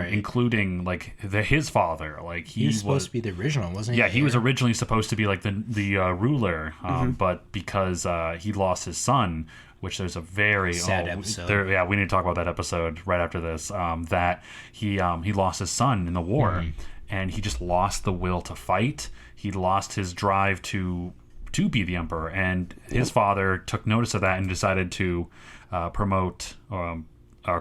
including like his father. Like He was supposed to be the original, wasn't he? yeah, he was originally supposed to be like the ruler, but because he lost his son, which there's a very sad episode. we need to talk about that episode right after this. That he lost his son in the war, and he just lost the will to fight. He lost his drive to be the emperor, and his father took notice of that and decided to promote.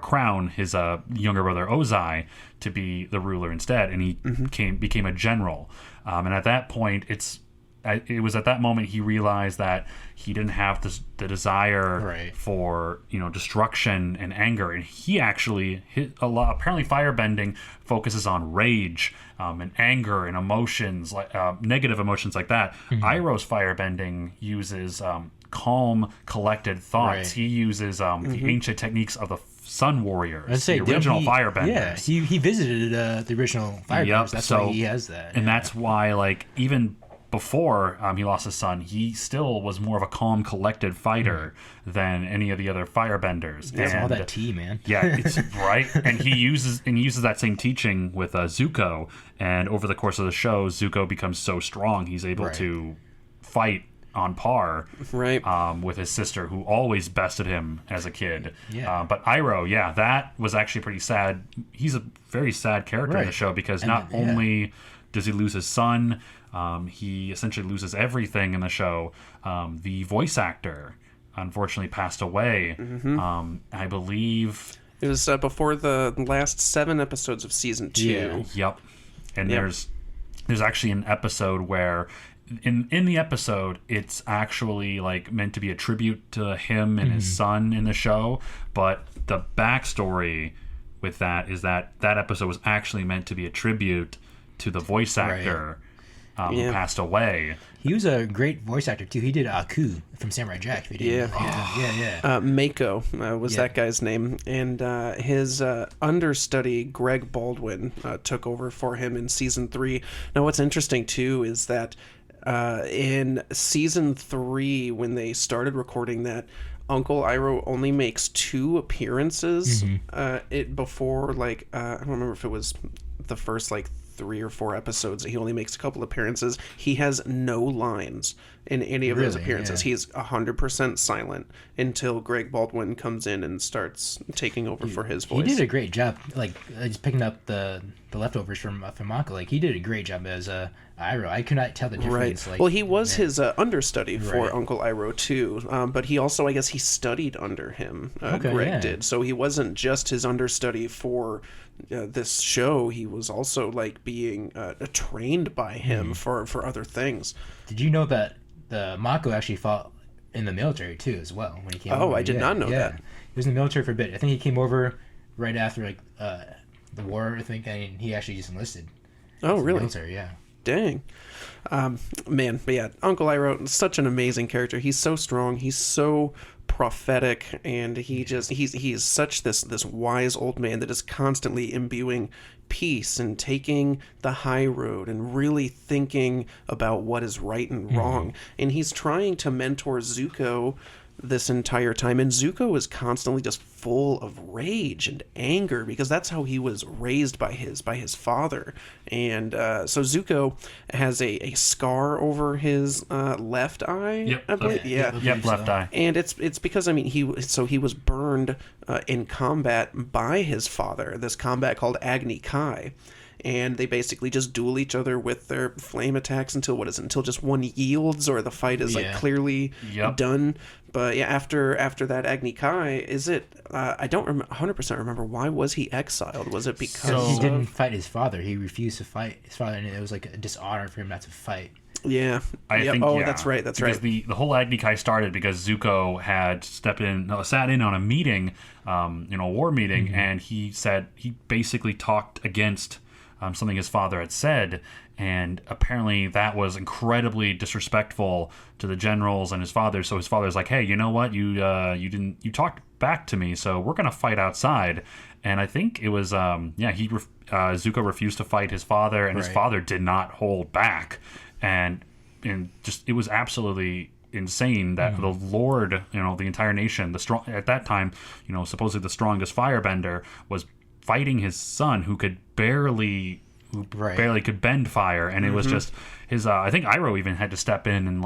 Crown his younger brother Ozai to be the ruler instead, and he became a general. And at that point, it was at that moment he realized that he didn't have the desire for destruction and anger, and he actually apparently firebending focuses on rage and anger and emotions, like negative emotions like that. Iroh's firebending uses calm, collected thoughts. He uses the ancient techniques of the Sun Warriors, the original firebenders. Yeah, he visited the original firebenders. That's why he has that. And that's why, like, even before he lost his son, he still was more of a calm, collected fighter than any of the other firebenders. That's all that tea, man. Yeah, it's right. And he uses that same teaching with Zuko. And over the course of the show, Zuko becomes so strong, he's able to fight on par with his sister, who always bested him as a kid. But Iroh, that was actually pretty sad. He's a very sad character in the show because not only does he lose his son, he essentially loses everything in the show. The voice actor unfortunately passed away. I believe it was before the last 7 episodes of season 2. And there's actually an episode where in the episode, it's actually like meant to be a tribute to him and his son in the show, but the backstory with that is that episode was actually meant to be a tribute to the voice actor who passed away. He was a great voice actor too. He did Aku from Samurai Jack. If you didn't know. Yeah. Mako was that guy's name, and his understudy Greg Baldwin took over for him in season 3. Now, what's interesting too is that in season 3, when they started recording that, Uncle Iroh only makes 2 appearances. Before I don't remember if it was the first 3 or 4 episodes. He only makes a couple appearances. He has no lines in any of those appearances. Yeah. He's 100% silent until Greg Baldwin comes in and starts taking over for his voice. He did a great job, just picking up the leftovers from Mako. He did a great job as Iroh. I could not tell the difference. Right. Well, he was his understudy for Uncle Iroh too, but he also, I guess, he studied under him. Greg did, so he wasn't just his understudy for this show. He was also being trained by him for other things. Did you know that the Mako actually fought in the military too, as well, when he came over? I did not know that. He was in the military for a bit. I think he came over right after the war, I think, and he actually just enlisted. Oh, really? Military, yeah. Dang. Man, but yeah, Uncle Iroh, such an amazing character. He's so strong. He's so prophetic, and he is such this wise old man that is constantly imbuing peace and taking the high road and really thinking about what is right and wrong. And he's trying to mentor Zuko this entire time, and Zuko is constantly just full of rage and anger because that's how he was raised by his father. And so Zuko has a scar over his left eye. I believe. Left eye. And it's because he was burned in combat by his father, this combat called Agni Kai. And they basically just duel each other with their flame attacks until just one yields or the fight is clearly done. But after that Agni Kai, is it? I don't 100% remember. Why was he exiled? Was it because he didn't fight his father? He refused to fight his father, and it was a dishonor for him not to fight. Yeah. I think. That's right. Because the whole Agni Kai started because Zuko had sat in on a meeting, a war meeting, and he basically talked against something his father had said, and apparently that was incredibly disrespectful to the generals and his father. So his father's like, "Hey, you know what? You talked back to me, so we're gonna fight outside." And I think it was Zuko refused to fight his father, and his father did not hold back, and just it was absolutely insane that the Lord, the entire nation, at that time, supposedly the strongest firebender, was fighting his son who barely could bend fire, and it was just his I think Iroh even had to step in and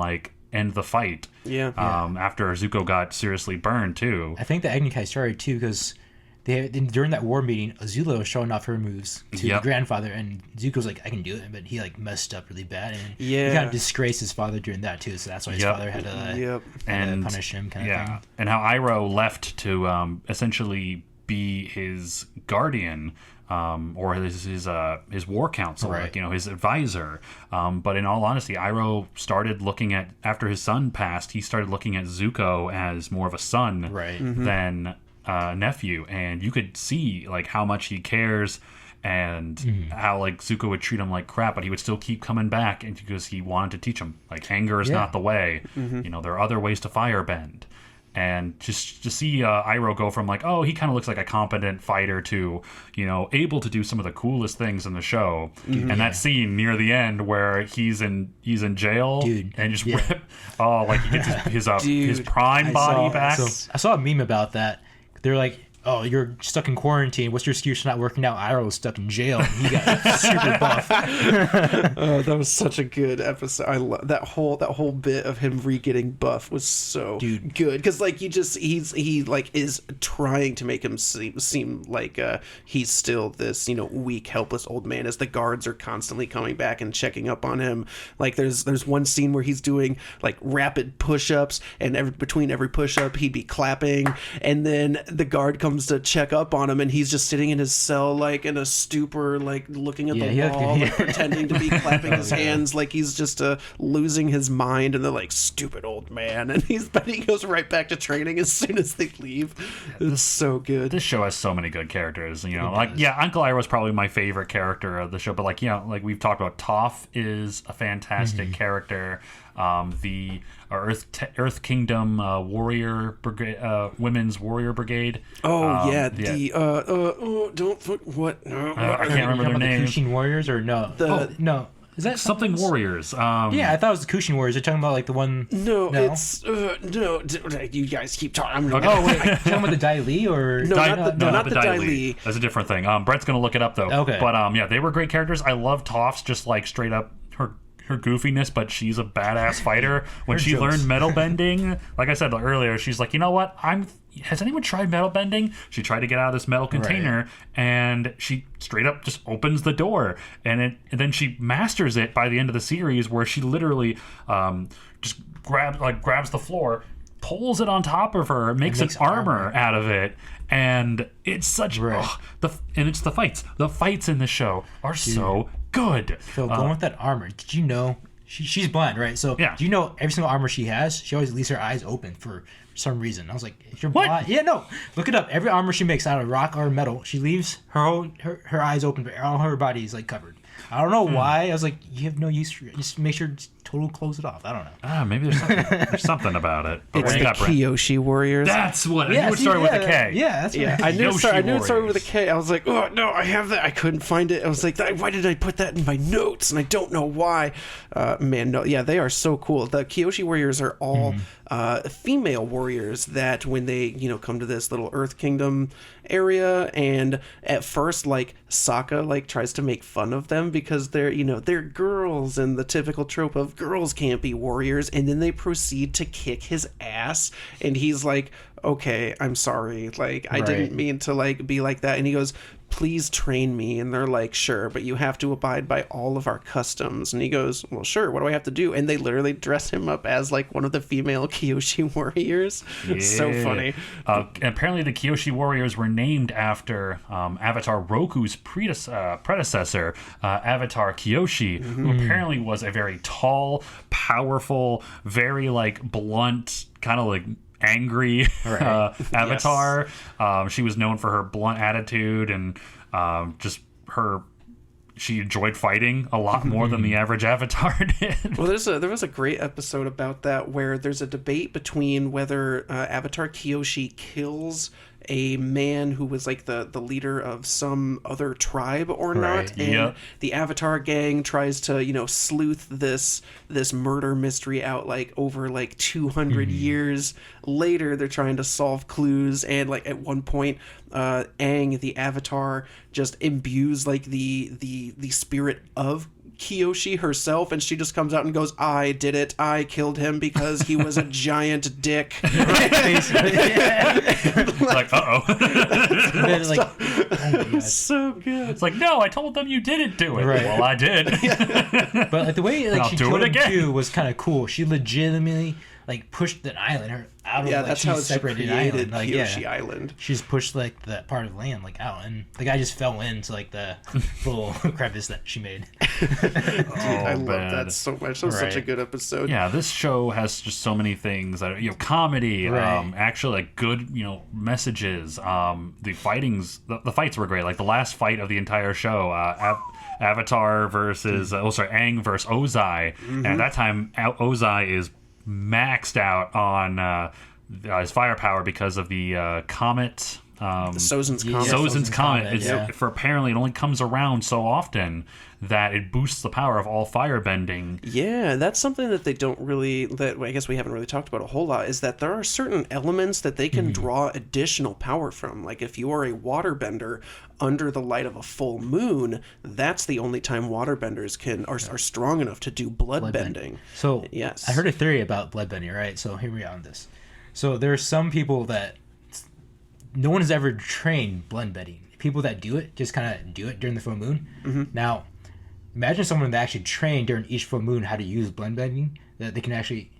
end the fight after Zuko got seriously burned too. I think the Agni Kai started too because during that war meeting, Azula was showing off her moves to the grandfather, and Zuko's like, "I can do it," but he messed up really bad, and he kind of disgraced his father during that too. So that's why his father had to punish him, kind of thing. And how Iroh left to essentially be his guardian, or his war counsel, his advisor. But in all honesty, Iroh started looking at, after his son passed, he started looking at Zuko as more of a son than nephew, and you could see how much he cares and how Zuko would treat him like crap, but he would still keep coming back, and because he wanted to teach him anger is not the way. There are other ways to firebend. And just to see Iroh go from he kind of looks like a competent fighter to able to do some of the coolest things in the show, and that scene near the end where he's in jail, and just he gets his prime body back. I saw a meme about that. They're like, "Oh, you're stuck in quarantine. What's your excuse for not working out?" Iroh was stuck in jail. And he got super buff. That was such a good episode. I love that whole bit of him getting buff was so good because he is trying to make him seem like he's still this weak, helpless old man as the guards are constantly coming back and checking up on him. There's one scene where he's doing rapid push-ups, and between every push-up he'd be clapping, and then the guard comes comes to check up on him, and he's just sitting in his cell, like in a stupor, like looking at the wall, like, pretending to be clapping his hands, like he's just losing his mind. And they're like, "Stupid old man," and he goes right back to training as soon as they leave. It's so good. This show has so many good characters. You know, like Uncle Iroh was probably my favorite character of the show, but like like we've talked about, Toph is a fantastic character. The Earth Kingdom Warrior Brigade, Women's Warrior Brigade. Oh I can't remember their names. The Kushin Warriors or no? No. Is that something Warriors? Yeah, I thought it was the Kushin Warriors. You're talking about like the one. No, it's no. You guys keep talking. Oh wait, you're talking about the Dai Li or not the Dai Li. That's a different thing. Brett's gonna look it up though. Okay. But yeah, they were great characters. I love Toph's just like straight up her goofiness, but she's a badass fighter. When she learned metal bending, like I said earlier, she's like, you know what? Has anyone tried metal bending? She tried to get out of this metal container, and she straight up just opens the door, and then she masters it by the end of the series, where she literally just grabs the floor, pulls it on top of her, makes an armor out of it. And it's such and it's the fights. The fights in the show are so good. So going with that armor, did you know she's blind, right? So do you know every single armor she has, she always leaves her eyes open for some reason. I was like, if you're blind, yeah, no, look it up. Every armor she makes out of rock or metal, she leaves her eyes open, but all her body is like covered. I don't know why. I was like, you have no use for it. Just make sure to totally close it off. I don't know. Maybe there's something about it. But it's the Kyoshi Warriors. That's what. I knew it started with a K. Yeah, that's right. I knew it started with a K. I was like, oh no, I have that. I couldn't find it. I was like, why did I put that in my notes? And I don't know why. Man, no, yeah, they are so cool. The Kyoshi Warriors are all female warriors that when they come to this little Earth Kingdom area, and at first like Sokka like tries to make fun of them because they're they're girls, and the typical trope of girls can't be warriors, and then they proceed to kick his ass, and he's like, okay, I'm sorry, like I didn't mean to like be like that, and he goes, please train me. And they're like, sure, but you have to abide by all of our customs. And he goes, well, sure, what do I have to do? And they literally dress him up as like one of the female Kyoshi warriors. It's so funny. Apparently the Kyoshi warriors were named after Avatar Roku's predecessor, Avatar Kyoshi, who apparently was a very tall, powerful, very like blunt, kind of like angry Avatar. Yes. She was known for her blunt attitude and she enjoyed fighting a lot more than the average Avatar did. Well, there was a great episode about that where there's a debate between whether Avatar Kyoshi kills a man who was like the leader of some other tribe or not, and the Avatar gang tries to sleuth this murder mystery out like over like 200 years later. They're trying to solve clues, and like at one point Aang, the Avatar, just imbues like the spirit of Kyoshi herself, and she just comes out and goes, I did it, I killed him because he was a giant dick. Like, uh-oh. Oh so good. It's like, no, I told them you didn't do it. Right. Well, I did. But like the way like she killed him too was kind of cool. She legitimately like pushed the island out of that's how she created like, Kyoshi Island. She's pushed like that part of land like out, and the guy just fell into like the little crevice that she made. Dude, I love that so much. That was such a good episode. Yeah, this show has just so many things that comedy, actually like good messages. The fights were great. Like the last fight of the entire show, Avatar versus Aang versus Ozai, and at that time Ozai is maxed out on his firepower because of the comet. Sozin's Comet. Sozin's Comet. For apparently it only comes around so often that it boosts the power of all firebending. Yeah, that's something that they don't really, that I guess we haven't really talked about a whole lot, is that there are certain elements that they can draw additional power from. Like if you are a waterbender under the light of a full moon, that's the only time waterbenders are strong enough to do blood bending. So yes, I heard a theory about blood bending, right? So here we are on this. So there are some people that no one has ever trained blood bending. People that do it just kind of do it during the full moon. Now, imagine someone that actually trained during each full moon how to use blood bending, that they can actually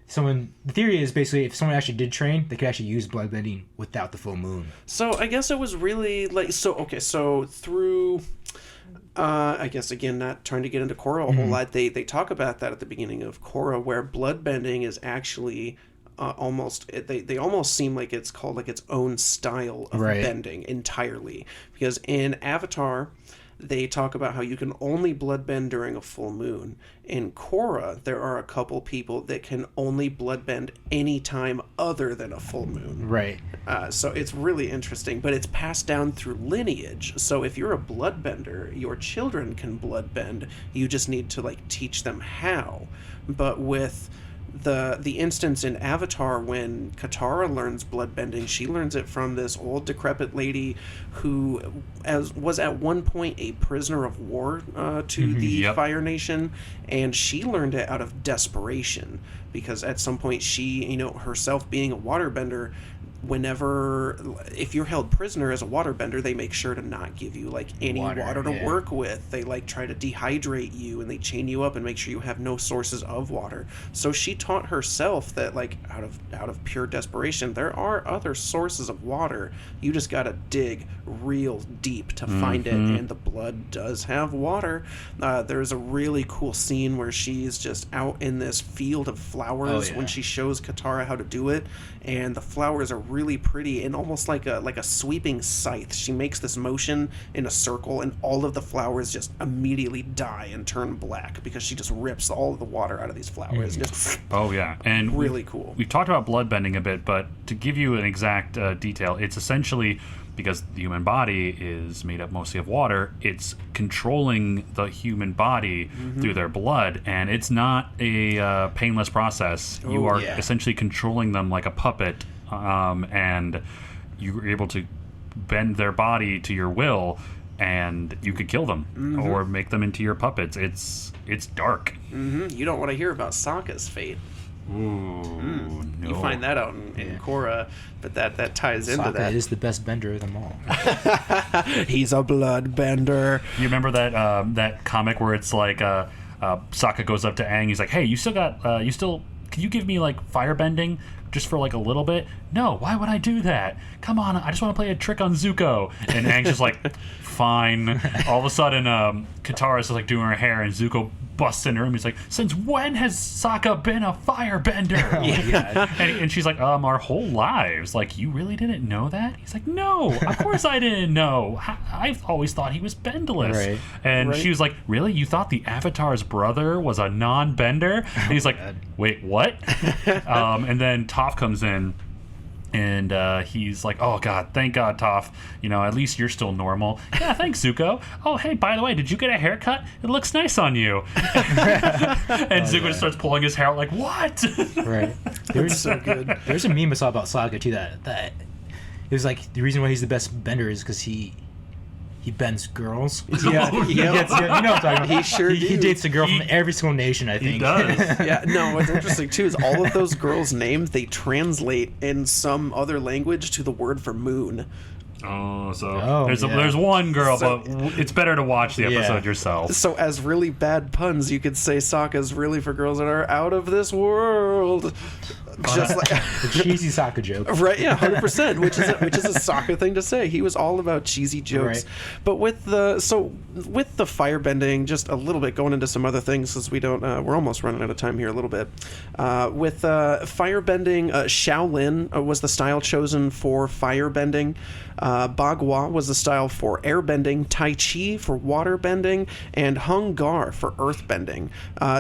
the theory is basically if someone actually did train, they could actually use bloodbending without the full moon. So I guess it was really like so through. I guess again, not trying to get into Korra a whole lot. They talk about that at the beginning of Korra, where bloodbending is actually almost they almost seem like it's called like its own style of bending entirely, because in Avatar they talk about how you can only bloodbend during a full moon. In Korra, there are a couple people that can only bloodbend any time other than a full moon. Right. So it's really interesting, but it's passed down through lineage. So if you're a bloodbender, your children can bloodbend. You just need to like teach them how. But with the instance in Avatar when Katara learns bloodbending, she learns it from this old decrepit lady who was at one point a prisoner of war to the Fire Nation, and she learned it out of desperation because at some point she, herself being a waterbender, if you're held prisoner as a waterbender, they make sure to not give you like any water to work with. They like try to dehydrate you and they chain you up and make sure you have no sources of water. So she taught herself that like out of pure desperation, there are other sources of water. You just gotta dig real deep to find it, and the blood does have water. There's a really cool scene where she's just out in this field of flowers when she shows Katara how to do it, and the flowers are really pretty and almost like a sweeping scythe. She makes this motion in a circle and all of the flowers just immediately die and turn black because she just rips all of the water out of these flowers. Just and really cool. We've talked about bloodbending a bit, but to give you an exact detail, it's essentially because the human body is made up mostly of water, it's controlling the human body through their blood, and it's not a painless process. You are essentially controlling them like a puppet, and you're able to bend their body to your will, and you could kill them or make them into your puppets. It's dark. You don't want to hear about Sokka's fate. Ooh, no. You find that out in Korra, but that ties into Sokka that. is the best bender of them all. He's a blood bender. You remember that comic where it's like Sokka goes up to Aang, he's like, hey, can you give me like fire bending just for like a little bit? No, why would I do that? Come on, I just want to play a trick on Zuko. And Aang's just like, fine. All of a sudden, Katara's like doing her hair, and Zuko busts in her room. He's like, since when has Sokka been a firebender? And she's like, our whole lives. Like, you really didn't know that? He's like, no, of course I didn't know. I've always thought he was bendless. Right. And she was like, really? You thought the Avatar's brother was a non-bender? And he's like, wait, what? And then Toph comes in. And he's like, oh, God, thank God, Toph. At least you're still normal. Yeah, thanks, Zuko. Oh, hey, by the way, did you get a haircut? It looks nice on you. And Zuko just starts pulling his hair out like, what? Right. That's so good. There's a meme I saw about Sokka, too, that it was like the reason why he's the best bender is because he bends girls. Yeah, you know what I'm talking about. He sure He dates a girl from every single nation, I think. He does. Yeah, no, what's interesting too is all of those girls' names, they translate in some other language to the word for moon. There's one girl, but it's better to watch the episode yourself. So as really bad puns, you could say Sokka's really for girls that are out of this world. Just like the cheesy Sokka joke, right? Yeah, 100%. Which is a Sokka thing to say. He was all about cheesy jokes. Right. But with the firebending, just a little bit going into some other things because we're almost running out of time here a little bit. With firebending, Shaolin was the style chosen for firebending. Bagua was the style for airbending, Tai Chi for waterbending, and Hung Gar for earthbending.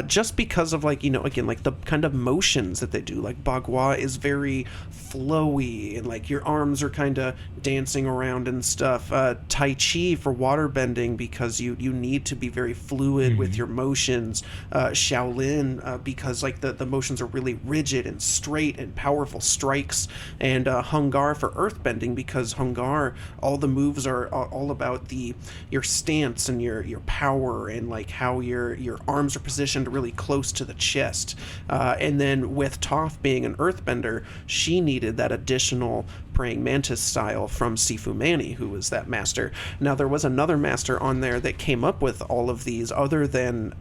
Just because of again, the kind of motions that they do. Like Bagua is very flowy and like your arms are kind of dancing around and stuff. Tai Chi for waterbending because you need to be very fluid with your motions. Shaolin because like the motions are really rigid and straight and powerful strikes. And Hung Gar for earthbending because Hung Gar, all the moves are all about your stance and your power and like how your arms are positioned really close to the chest. And then with Toph being an earthbender, she needed that additional praying mantis style from Sifu Manny, who was that master. Now, there was another master on there that came up with all of these other than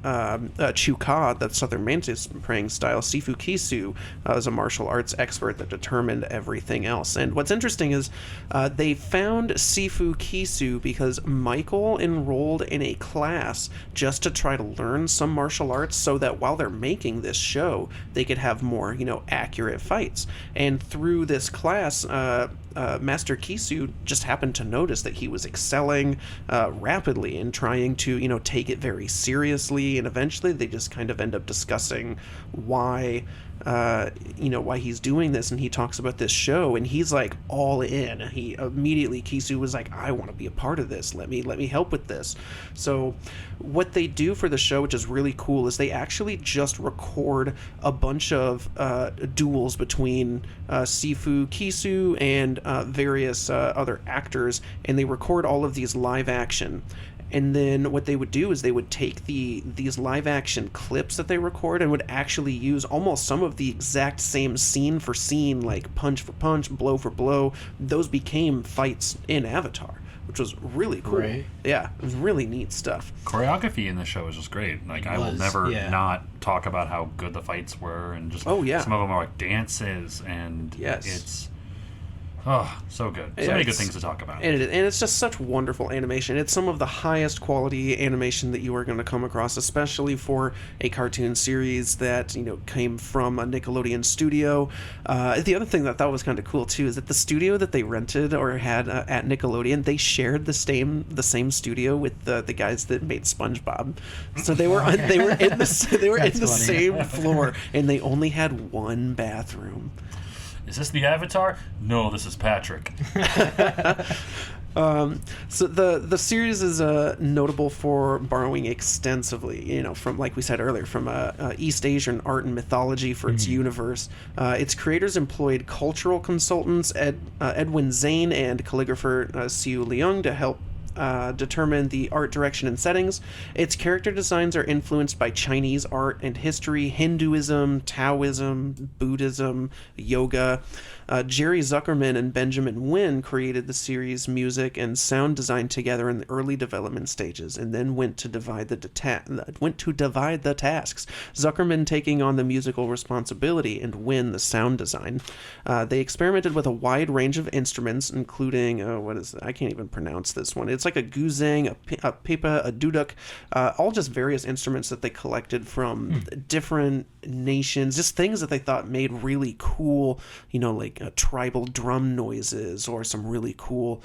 Chu Ka, the southern mantis praying style. Sifu Kisu was a martial arts expert that determined everything else. And what's interesting is they found Sifu Kisu because Michael enrolled in a class just to try to learn some martial arts so that while they're making this show, they could have more, accurate fights. And through this class, Master Kisu just happened to notice that he was excelling rapidly and trying to, take it very seriously. And eventually they just kind of end up discussing why he's doing this. And he talks about this show and he's like all in. Kisu was like, I want to be a part of this. Let me help with this. So what they do for the show, which is really cool, is they actually just record a bunch of duels between Sifu Kisu and various other actors, and they record all of these live action. And then what they would do is they would take these live action clips that they record and would actually use almost some of the exact same scene for scene, like punch for punch, blow for blow. Those became fights in Avatar, which was really cool. Right. Yeah, it was really neat stuff. Choreography in the show is just great. Like, I will never not talk about how good the fights were, and just some of them are like dances, and it's so good. So many good things to talk about. And it's just such wonderful animation. It's some of the highest quality animation that you are going to come across, especially for a cartoon series that, came from a Nickelodeon studio. The other thing that I thought was kind of cool, too, is that the studio that they rented or had at Nickelodeon, they shared the same studio with the guys that made SpongeBob. So they were in the same floor, and they only had one bathroom. Is this the Avatar? No, this is Patrick. So the series is notable for borrowing extensively, from, like we said earlier, from East Asian art and mythology for its universe. Its creators employed cultural consultants Edwin Zane and calligrapher Siu Leung to help determine the art direction and settings. Its character designs are influenced by Chinese art and history, Hinduism, Taoism, Buddhism, yoga. Jerry Zuckerman and Benjamin Nguyen created the series' music and sound design together in the early development stages, and then went to divide the tasks. Zuckerman taking on the musical responsibility and Nguyen the sound design. They experimented with a wide range of instruments, including I can't even pronounce this one. It's like a guzheng, a pipa, a duduk, all just various instruments that they collected from different nations, just things that they thought made really cool, like tribal drum noises or some really cool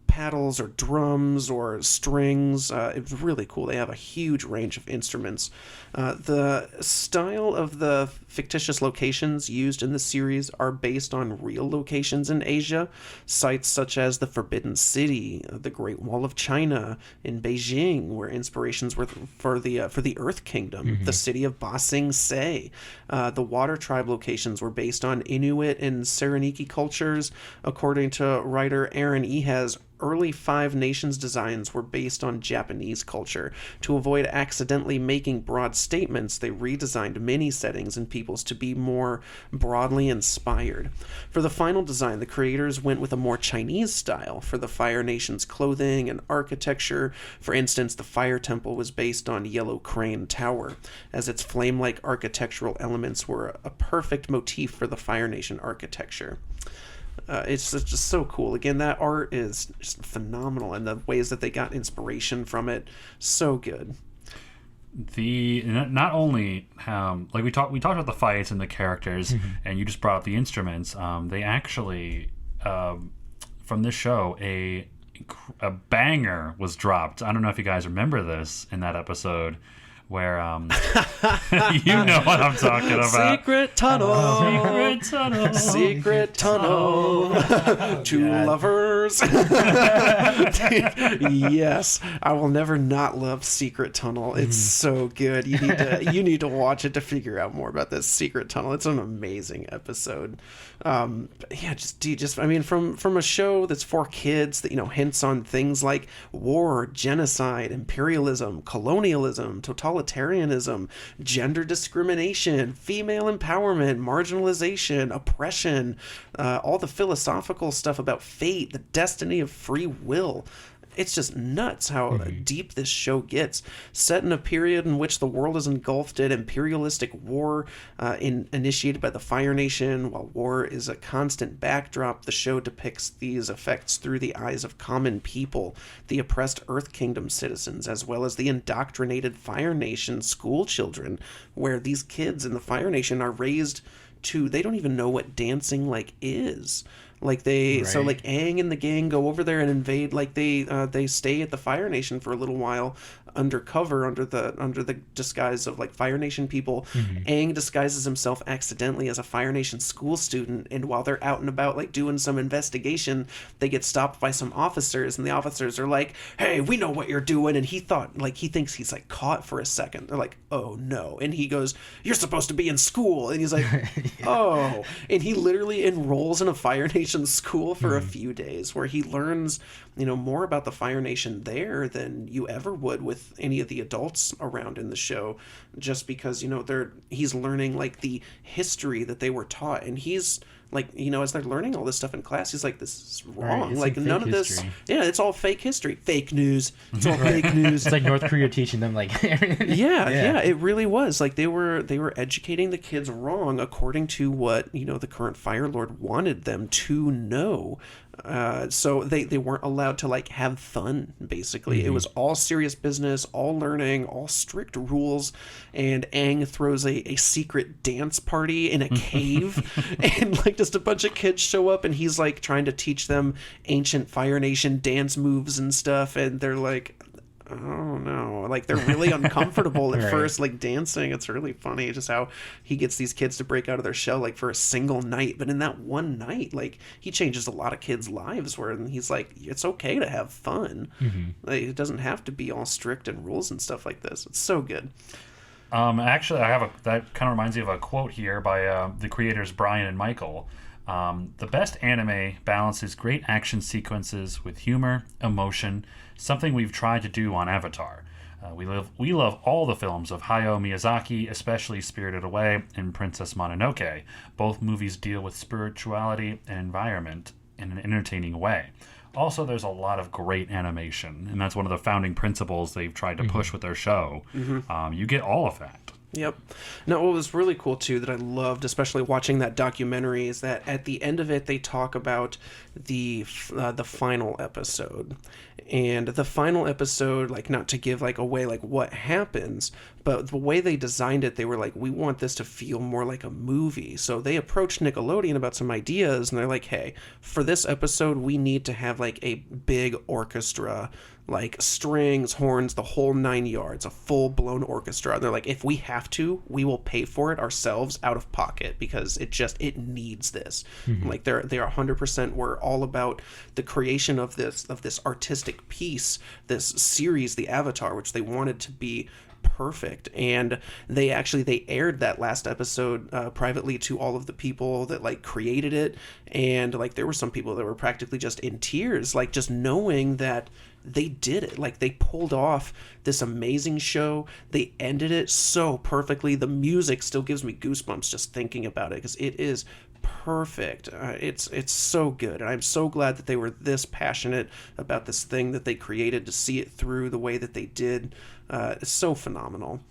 paddles or drums or strings. It was really cool. They have a huge range of instruments. The style of the fictitious locations used in the series are based on real locations in Asia, sites such as the Forbidden City, the Great Wall of China in Beijing, where inspirations were for the Earth Kingdom, the city of Ba Sing Se. The Water Tribe locations were based on Inuit and Sereniki cultures. According to writer Aaron Ehas, early Five Nations designs were based on Japanese culture. To avoid accidentally making broad statements, they redesigned many settings and peoples to be more broadly inspired. For the final design, the creators went with a more Chinese style for the Fire Nation's clothing and architecture. For instance, the Fire Temple was based on Yellow Crane Tower, as its flame-like architectural elements were a perfect motif for the Fire Nation architecture. It's just so cool. Again, that art is just phenomenal, and the ways that they got inspiration from it, so good. Not only like we talked about the fights and the characters, and you just brought up the instruments. They actually from this show a banger was dropped. I don't know if you guys remember this in that episode, where you know what I'm talking about. Secret tunnel. Secret tunnel. Secret tunnel. Two lovers Mars. Yes, I will never not love Secret Tunnel. It's so good. You need to watch it to figure out more about this Secret Tunnel. It's an amazing episode. Yeah, just I mean, from a show that's for kids that hints on things like war, genocide, imperialism, colonialism, totalitarianism, gender discrimination, female empowerment, marginalization, oppression, all the philosophical stuff about fate, the destiny of free will. It's just nuts how deep this show gets. Set in a period in which the world is engulfed in imperialistic war initiated by the Fire Nation. While war is a constant backdrop, the show depicts these effects through the eyes of common people, the oppressed Earth Kingdom citizens, as well as the indoctrinated Fire Nation school children, where these kids in the Fire Nation are raised to, they don't even know what dancing is. Like so like Aang and the gang go over there and invade. Like they stay at the Fire Nation for a little while, undercover under the disguise of like Fire Nation people. Aang disguises himself accidentally as a Fire Nation school student, and while they're out and about like doing some investigation, they get stopped by some officers, and the officers are like, "Hey, we know what you're doing." And he thinks he's like caught for a second. They're like, "Oh no," and he goes, "You're supposed to be in school," and he's like, "Oh," and he literally enrolls in a Fire Nation school for a few days, where he learns more about the Fire Nation there than you ever would with any of the adults around in the show, just because he's learning like the history that they were taught, and he's like, as they're learning all this stuff in class, he's like, this is wrong. Like none of this. Yeah, it's all fake history. Fake news. It's all fake news. It's like North Korea teaching them like yeah, it really was. Like they were educating the kids wrong according to what, the current Fire Lord wanted them to know. So they weren't allowed to like have fun, basically. It was all serious business, all learning, all strict rules. And Aang throws a secret dance party in a cave, and like just a bunch of kids show up, and he's like trying to teach them ancient Fire Nation dance moves and stuff, and they're like, oh no, like they're really uncomfortable at first, like dancing. It's really funny just how he gets these kids to break out of their shell like for a single night, but in that one night, like he changes a lot of kids' lives, where he's like, it's okay to have fun. Like, it doesn't have to be all strict and rules and stuff like this. It's so good. Actually, that kind of reminds me of a quote here by the creators Brian and Michael. The best anime balances great action sequences with humor, emotion, something we've tried to do on Avatar. We love all the films of Hayao Miyazaki, especially Spirited Away and Princess Mononoke. Both movies deal with spirituality and environment in an entertaining way. Also, there's a lot of great animation, and that's one of the founding principles they've tried to push with their show. You get all of that. Yep. Now, what was really cool, too, that I loved, especially watching that documentary, is that at the end of it, they talk about the final episode. And the final episode, like, not to give, like, away, like, what happens, but the way they designed it, they were like, we want this to feel more like a movie. So they approached Nickelodeon about some ideas, and they're like, hey, for this episode, we need to have, like, a big orchestra, like strings, horns, the whole 9 yards, a full-blown orchestra. And they're like, if we have to, we will pay for it ourselves out of pocket, because it needs this. Like they are 100% were all about the creation of this artistic piece, this series, the Avatar, which they wanted to be perfect. And they aired that last episode privately to all of the people that like created it, and like there were some people that were practically just in tears, like just knowing that they did it. Like they pulled off this amazing show. They ended it so perfectly. The music still gives me goosebumps just thinking about it, because it is perfect. It's so good, and I'm so glad that they were this passionate about this thing that they created, to see it through the way that they did. It's so phenomenal.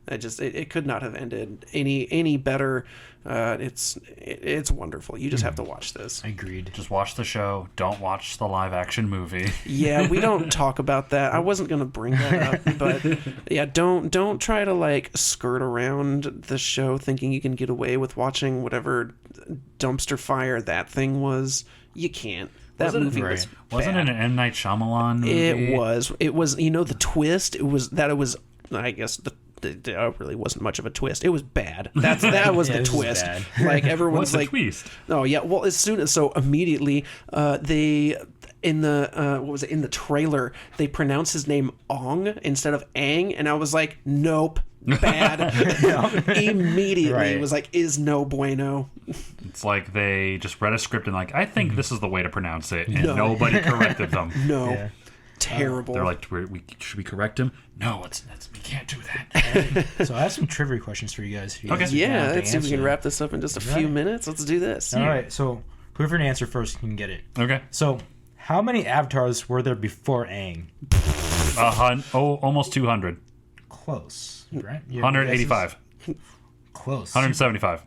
It could not have ended any better. It's wonderful. You just have to watch this. Agreed. Just watch the show. Don't watch the live action movie. Yeah, we don't talk about that. I wasn't gonna bring that up, but yeah, don't try to like skirt around the show thinking you can get away with watching whatever dumpster fire that thing was. You can't. That movie was bad. Wasn't it an M. Night Shyamalan movie? It was. The twist. It was. I guess it really wasn't much of a twist. It was bad. That was the twist. Like everyone's What's like, the twist? Oh yeah. Well, immediately in the what was it, in the trailer, they pronounce his name Ong instead of Aang, and I was like, nope, bad. Immediately was like, is no bueno. It's like they just read a script and like, I think this is the way to pronounce it, and nobody corrected them. No. Yeah. Terrible. They're like, should we correct him? No, we can't do that. So I have some trivia questions for you guys. If you Okay. guys are Yeah, down to let's see if we can answer. wrap this up in just a few minutes. Let's do this. All right, so whoever can answer first can get it. Okay. So, how many avatars were there before Aang? Almost 200. Close. Brent, you have 185. guesses? Close. 175.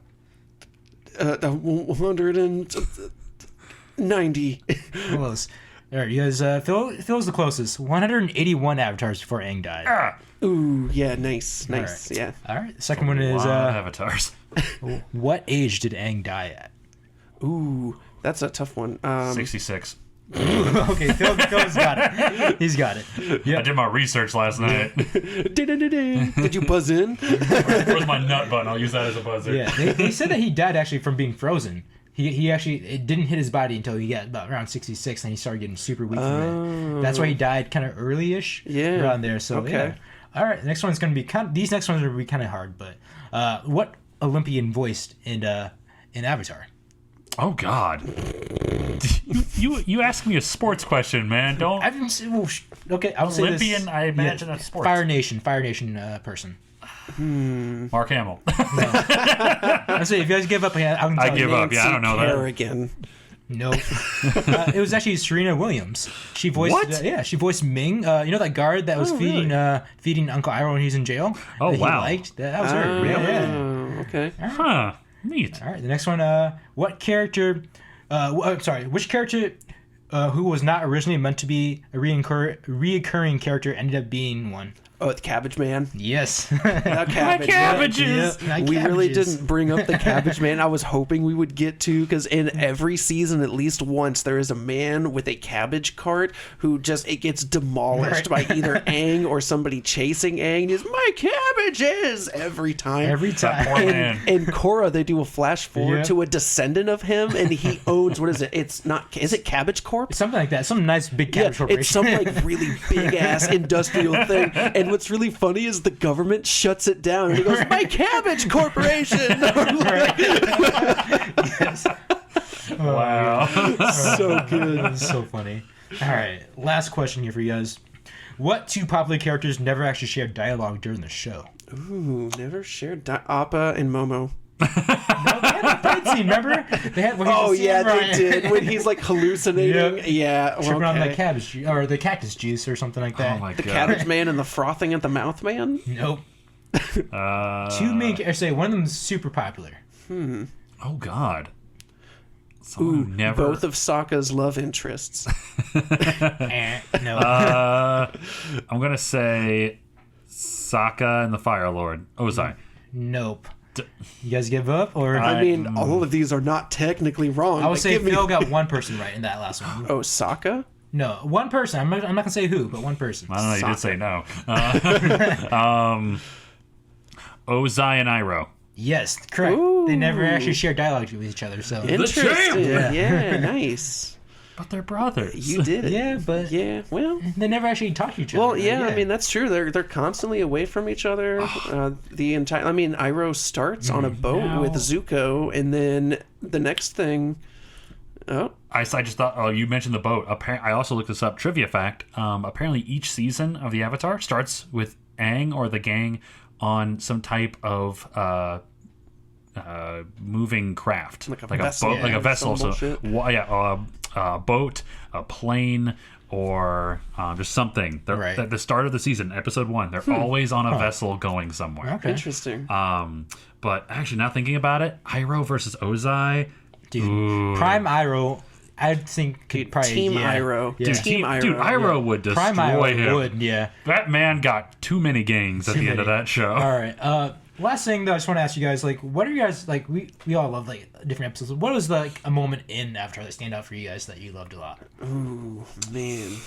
190. Close. All right, you guys. Phil's the closest. 181 avatars before Aang died. Ooh, yeah, nice. All Nice, right. yeah. All right. The second one is avatars. what age did Aang die at? Ooh, that's a tough one. 66. Okay, Phil's got it. He's got it. I Yeah. did my research last night. Did you buzz in? Where's my nut button? I'll use that as a buzzer. Yeah. They said that he died actually from being frozen. He actually, it didn't hit his body until he got about around 66, and he started getting super weak from it. That's why he died kind of early-ish. Yeah. Around there. So Okay. yeah. All right. The next one's gonna be these next ones are gonna be kind of hard, but what Olympian voiced in Avatar? Oh God. You asked me a sports question, man. Don't. Okay, I'll say this. Olympian, I imagine that's sports. Fire Nation person. Mark Hamill. I say if you guys give up, I can tell I you. give up. Yeah, I don't know that. Kerrigan. Nope. It was actually Serena Williams. She voiced. What? She voiced Ming. You know that guard that was feeding Uncle Iroh when he was in jail. Oh, that he wow. liked? That was her. Yeah. Oh, okay. Huh. Neat. All right. The next one. What character? Which character? Who was not originally meant to be a reoccurring character ended up being one. Oh, the Cabbage Man. Yes. The Cabbage cabbages. Man. We really didn't bring up the Cabbage Man. I was hoping we would get to, because in every season, at least once, there is a man with a cabbage cart who it gets demolished by either Aang or somebody chasing Aang. He's my cabbages every time. Every time. Poor man. In Korra, they do a flash forward Yeah. to a descendant of him, and he owns, what is it? It's not, is it Cabbage Corp? Something like that. Some nice big Yeah, cabbage corporation. it's some like really big ass industrial thing. And what's really funny is the government shuts it down and he goes, "My Cabbage Corporation." Yes. Wow. So good. That's so funny. All right, last question here for you guys. What two popular characters never actually shared dialogue during the show? Ooh, never shared Appa and Momo. No, they had the fight scene, remember? They had, when he's Oh a yeah, samurai. they did when he's like hallucinating. Yep. Yeah, Tripping on okay. the cabbage or the cactus juice or something like that. Oh my The God. Cabbage Man and the frothing at the mouth man. Nope. Uh, Two main. Or say one of them is super popular. Oh God. Someone who never. Both of Sokka's love interests. No. I'm gonna say Sokka and the Fire Lord. Ozai. Nope. You guys give up or? I mean, all of these are not technically wrong. I would but say give me- Phil got one person right in that last one. Oh, Sokka? No, one person. I'm not gonna say who, but one person. I don't know. You did say no. Ozai and Iroh. Yes, correct. They never actually share dialogue with each other. So Interesting. champ! Yeah, nice. But they're brothers. You did it. yeah, but Yeah, well, they never actually talk to each other. well, yeah. I mean that's true. They're constantly away from each other. The entire. I mean, Iroh starts on a boat Now- with Zuko, and then the next thing. Oh, I just thought. Oh, you mentioned the boat. I also looked this up. Trivia fact. Apparently, each season of the Avatar starts with Aang or the gang on some type of moving craft, Like a vessel, boat, like yeah, a vessel. some So, bullshit. a boat, a plane, or just something. Right. At the start of the season, episode 1, they're always on a vessel going somewhere. Okay. interesting. But actually, now thinking about it, Iroh versus Ozai. Dude, Prime Iroh, I think could probably Team Iroh. Yeah. Team Iroh. Dude, Iroh would destroy Prime Iroh him. would, yeah. That man got too many gangs at Too the end of many. that show. All right. Last thing though, I just want to ask you guys, like, what are you guys like? We all love like different episodes. What was like a moment in Avatar that stand out for you guys that you loved a lot? Ooh, man.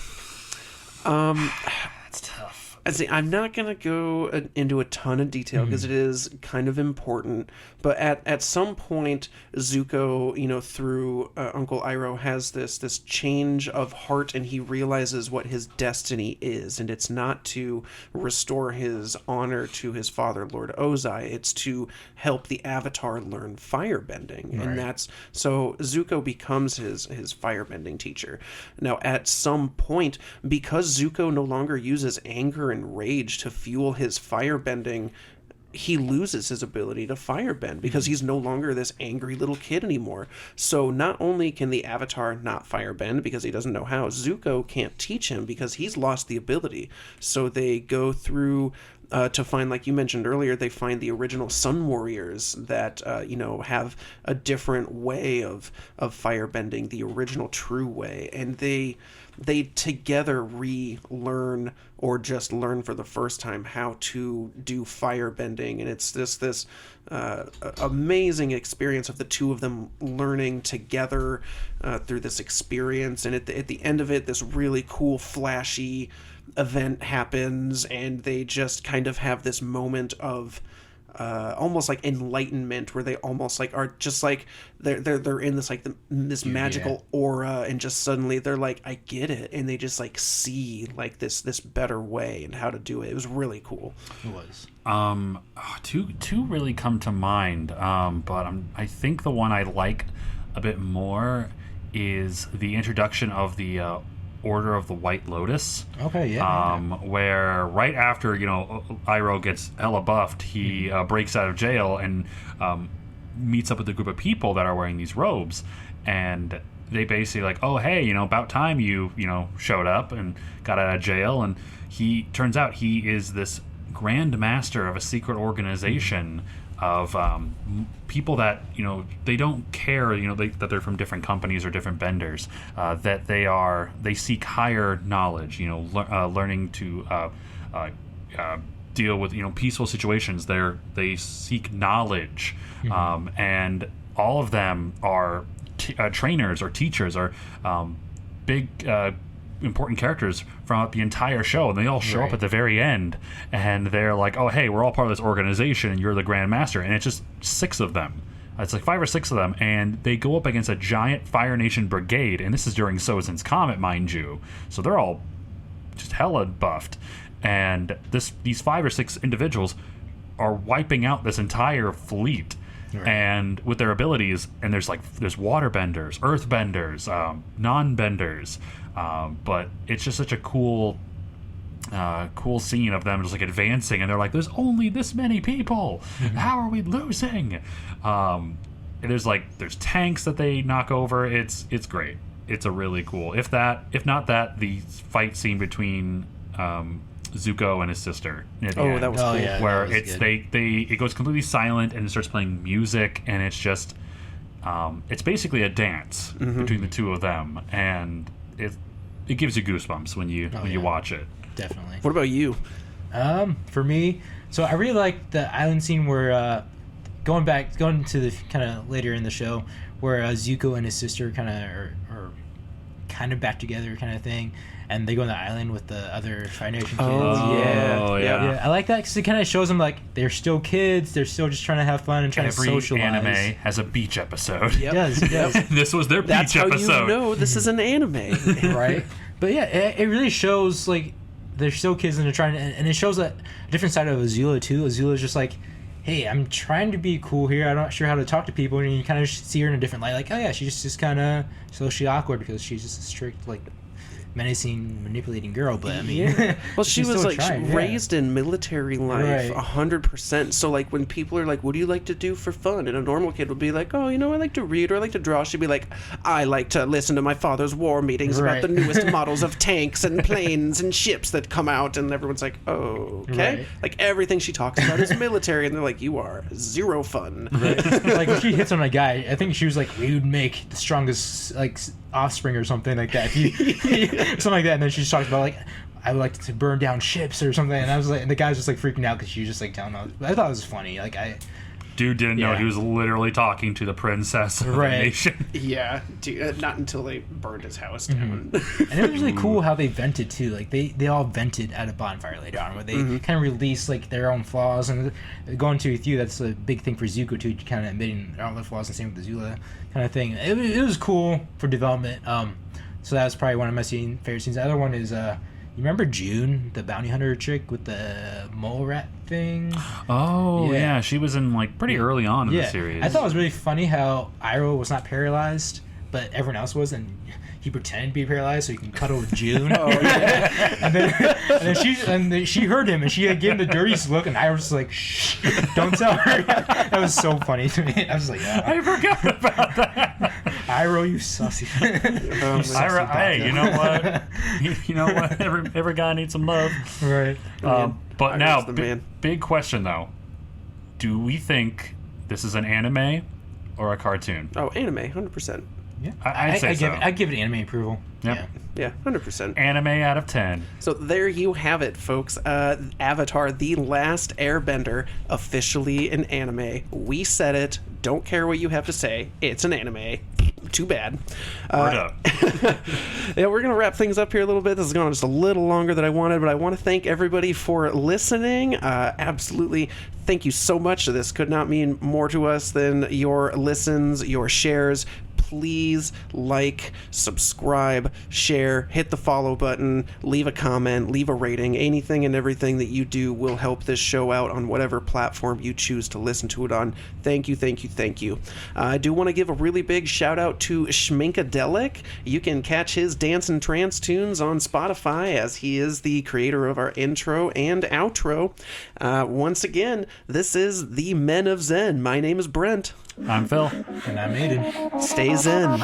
That's tough. I'm not going to go into a ton of detail because it is kind of important, but at some point, Zuko, through Uncle Iroh, has this change of heart, and he realizes what his destiny is, and it's not to restore his honor to his father, Lord Ozai. It's to help the Avatar learn firebending, and so Zuko becomes his firebending teacher. Now, at some point, because Zuko no longer uses anger and rage to fuel his firebending, he loses his ability to firebend because he's no longer this angry little kid anymore. So not only can the Avatar not firebend because he doesn't know how, Zuko can't teach him because he's lost the ability. So they go through to find, like you mentioned earlier, they find the original Sun Warriors that have a different way of firebending, the original true way, and they together relearn or just learn for the first time how to do firebending, and it's this amazing experience of the two of them learning together through this experience. And at the end of it, this really cool, flashy event happens, and they just kind of have this moment of almost like enlightenment, where they almost like are just like they're in this like this magical aura, and just suddenly they're like, I get it, and they just like see like this better way and how to do it. It was really cool. It was. Two really come to mind, but I think the one I like a bit more is the introduction of the Order of the White Lotus. Okay, yeah. Where right after Iroh gets hella buffed, he breaks out of jail and meets up with a group of people that are wearing these robes, and they basically like, oh hey, about time you showed up and got out of jail. And he turns out he is this Grand Master of a secret organization of people that they don't care that they're from different companies or different benders, that they seek higher knowledge, learning to deal with peaceful situations. They seek knowledge, and all of them are trainers or teachers or big important characters from the entire show, and they all show up at the very end, and they're like, oh hey, we're all part of this organization and you're the Grand Master. And it's just 6 of them. It's like 5 or 6 of them, and they go up against a giant Fire Nation brigade, and this is during Sozin's Comet, mind you, so they're all just hella buffed, and these 5 or 6 individuals are wiping out this entire fleet. And with their abilities, and there's waterbenders, earthbenders, non-benders, but it's just such a cool scene of them just like advancing, and they're like, there's only this many people, how are we losing? And there's tanks that they knock over. It's great. It's a really cool, if not that, the fight scene between Zuko and his sister. That was cool. Yeah, where it's it goes completely silent and it starts playing music, and it's just it's basically a dance between the two of them, and it gives you goosebumps when you watch it. Definitely. What about you? For me, so I really like the island scene where going to the kind of later in the show, where Zuko and his sister kind of are kind of back together kind of thing, and they go on the island with the other Fire Nation kids. Yeah. I like that because it kind of shows them like they're still kids, they're still just trying to have fun and trying to socialize. Every anime has a beach episode. It does. This was their That's beach how episode. you know this is an anime. Right? But yeah, it really shows like they're still kids and they're trying to, and it shows a different side of Azula too. Azula's just like, hey, I'm trying to be cool here. I'm not sure how to talk to people, and you kind of see her in a different light. Like, oh yeah, she's just kind of socially awkward because she's just a strict, like, menacing, manipulating girl. But I mean, well, she was like trying, raised in military life, 100%. So like when people are like, "What do you like to do for fun?" and a normal kid would be like, "Oh, I like to read or I like to draw," she'd be like, "I like to listen to my father's war meetings about the newest models of tanks and planes and ships that come out," and everyone's like, "Oh, okay." Like everything she talks about is military, and they're like, "You are zero fun." Like when she hits on a guy, I think she was like, "We would make the strongest like offspring or something like that." Something like that, and then she just talks about like, I would like to burn down ships or something, and I was like, and the guy's just like freaking out because she was just like telling us. I thought it was funny. Like Dude didn't know Yeah. he was literally talking to the princess of the Right. nation. Yeah, not until they burned his house down. And it was really cool how they vented too. Like they all vented at a bonfire later on, where they kind of released like their own flaws. And going to with you, that's a big thing for Zuko too, kind of admitting all their flaws, and same with the Zula kind of thing. It was cool for development. So that was probably one of my favorite scenes. The other one is you remember June, the bounty hunter chick with the mole rat thing? Oh, Yeah. yeah. She was in, like, pretty early on in the series. I thought it was really funny how Iroh was not paralyzed, but everyone else was, and he pretended to be paralyzed so he can cuddle with June. Oh, yeah. and then she heard him, and she gave him the dirtiest look, and Iroh was like, "Shh, don't tell her." That was so funny to me. I was like, I forgot about that. Iroh, you sussy. Hey, you know what? You know what? Every guy needs some love. Right. But Iroh's now, the man. big question, though. Do we think this is an anime or a cartoon? Oh, anime, 100%. Yeah. I'd say so. I give it anime approval. Yep. Yeah. Yeah, 100%. Anime out of 10. So there you have it, folks. Avatar: The Last Airbender, officially an anime. We said it. Don't care what you have to say. It's an anime. Too bad. Word up. Yeah, we're going to wrap things up here a little bit. This has gone just a little longer than I wanted, but I want to thank everybody for listening. Absolutely. Thank you so much. This could not mean more to us than your listens, your shares. Please like, subscribe, share, hit the follow button, leave a comment, leave a rating. Anything and everything that you do will help this show out on whatever platform you choose to listen to it on. Thank you, thank you, thank you. I do want to give a really big shout out to Schminkadelic. You can catch his dance and trance tunes on Spotify, as he is the creator of our intro and outro. Once again, this is the Men of Zen. My name is Brent. I'm Phil. And I'm Aiden. Stay zen.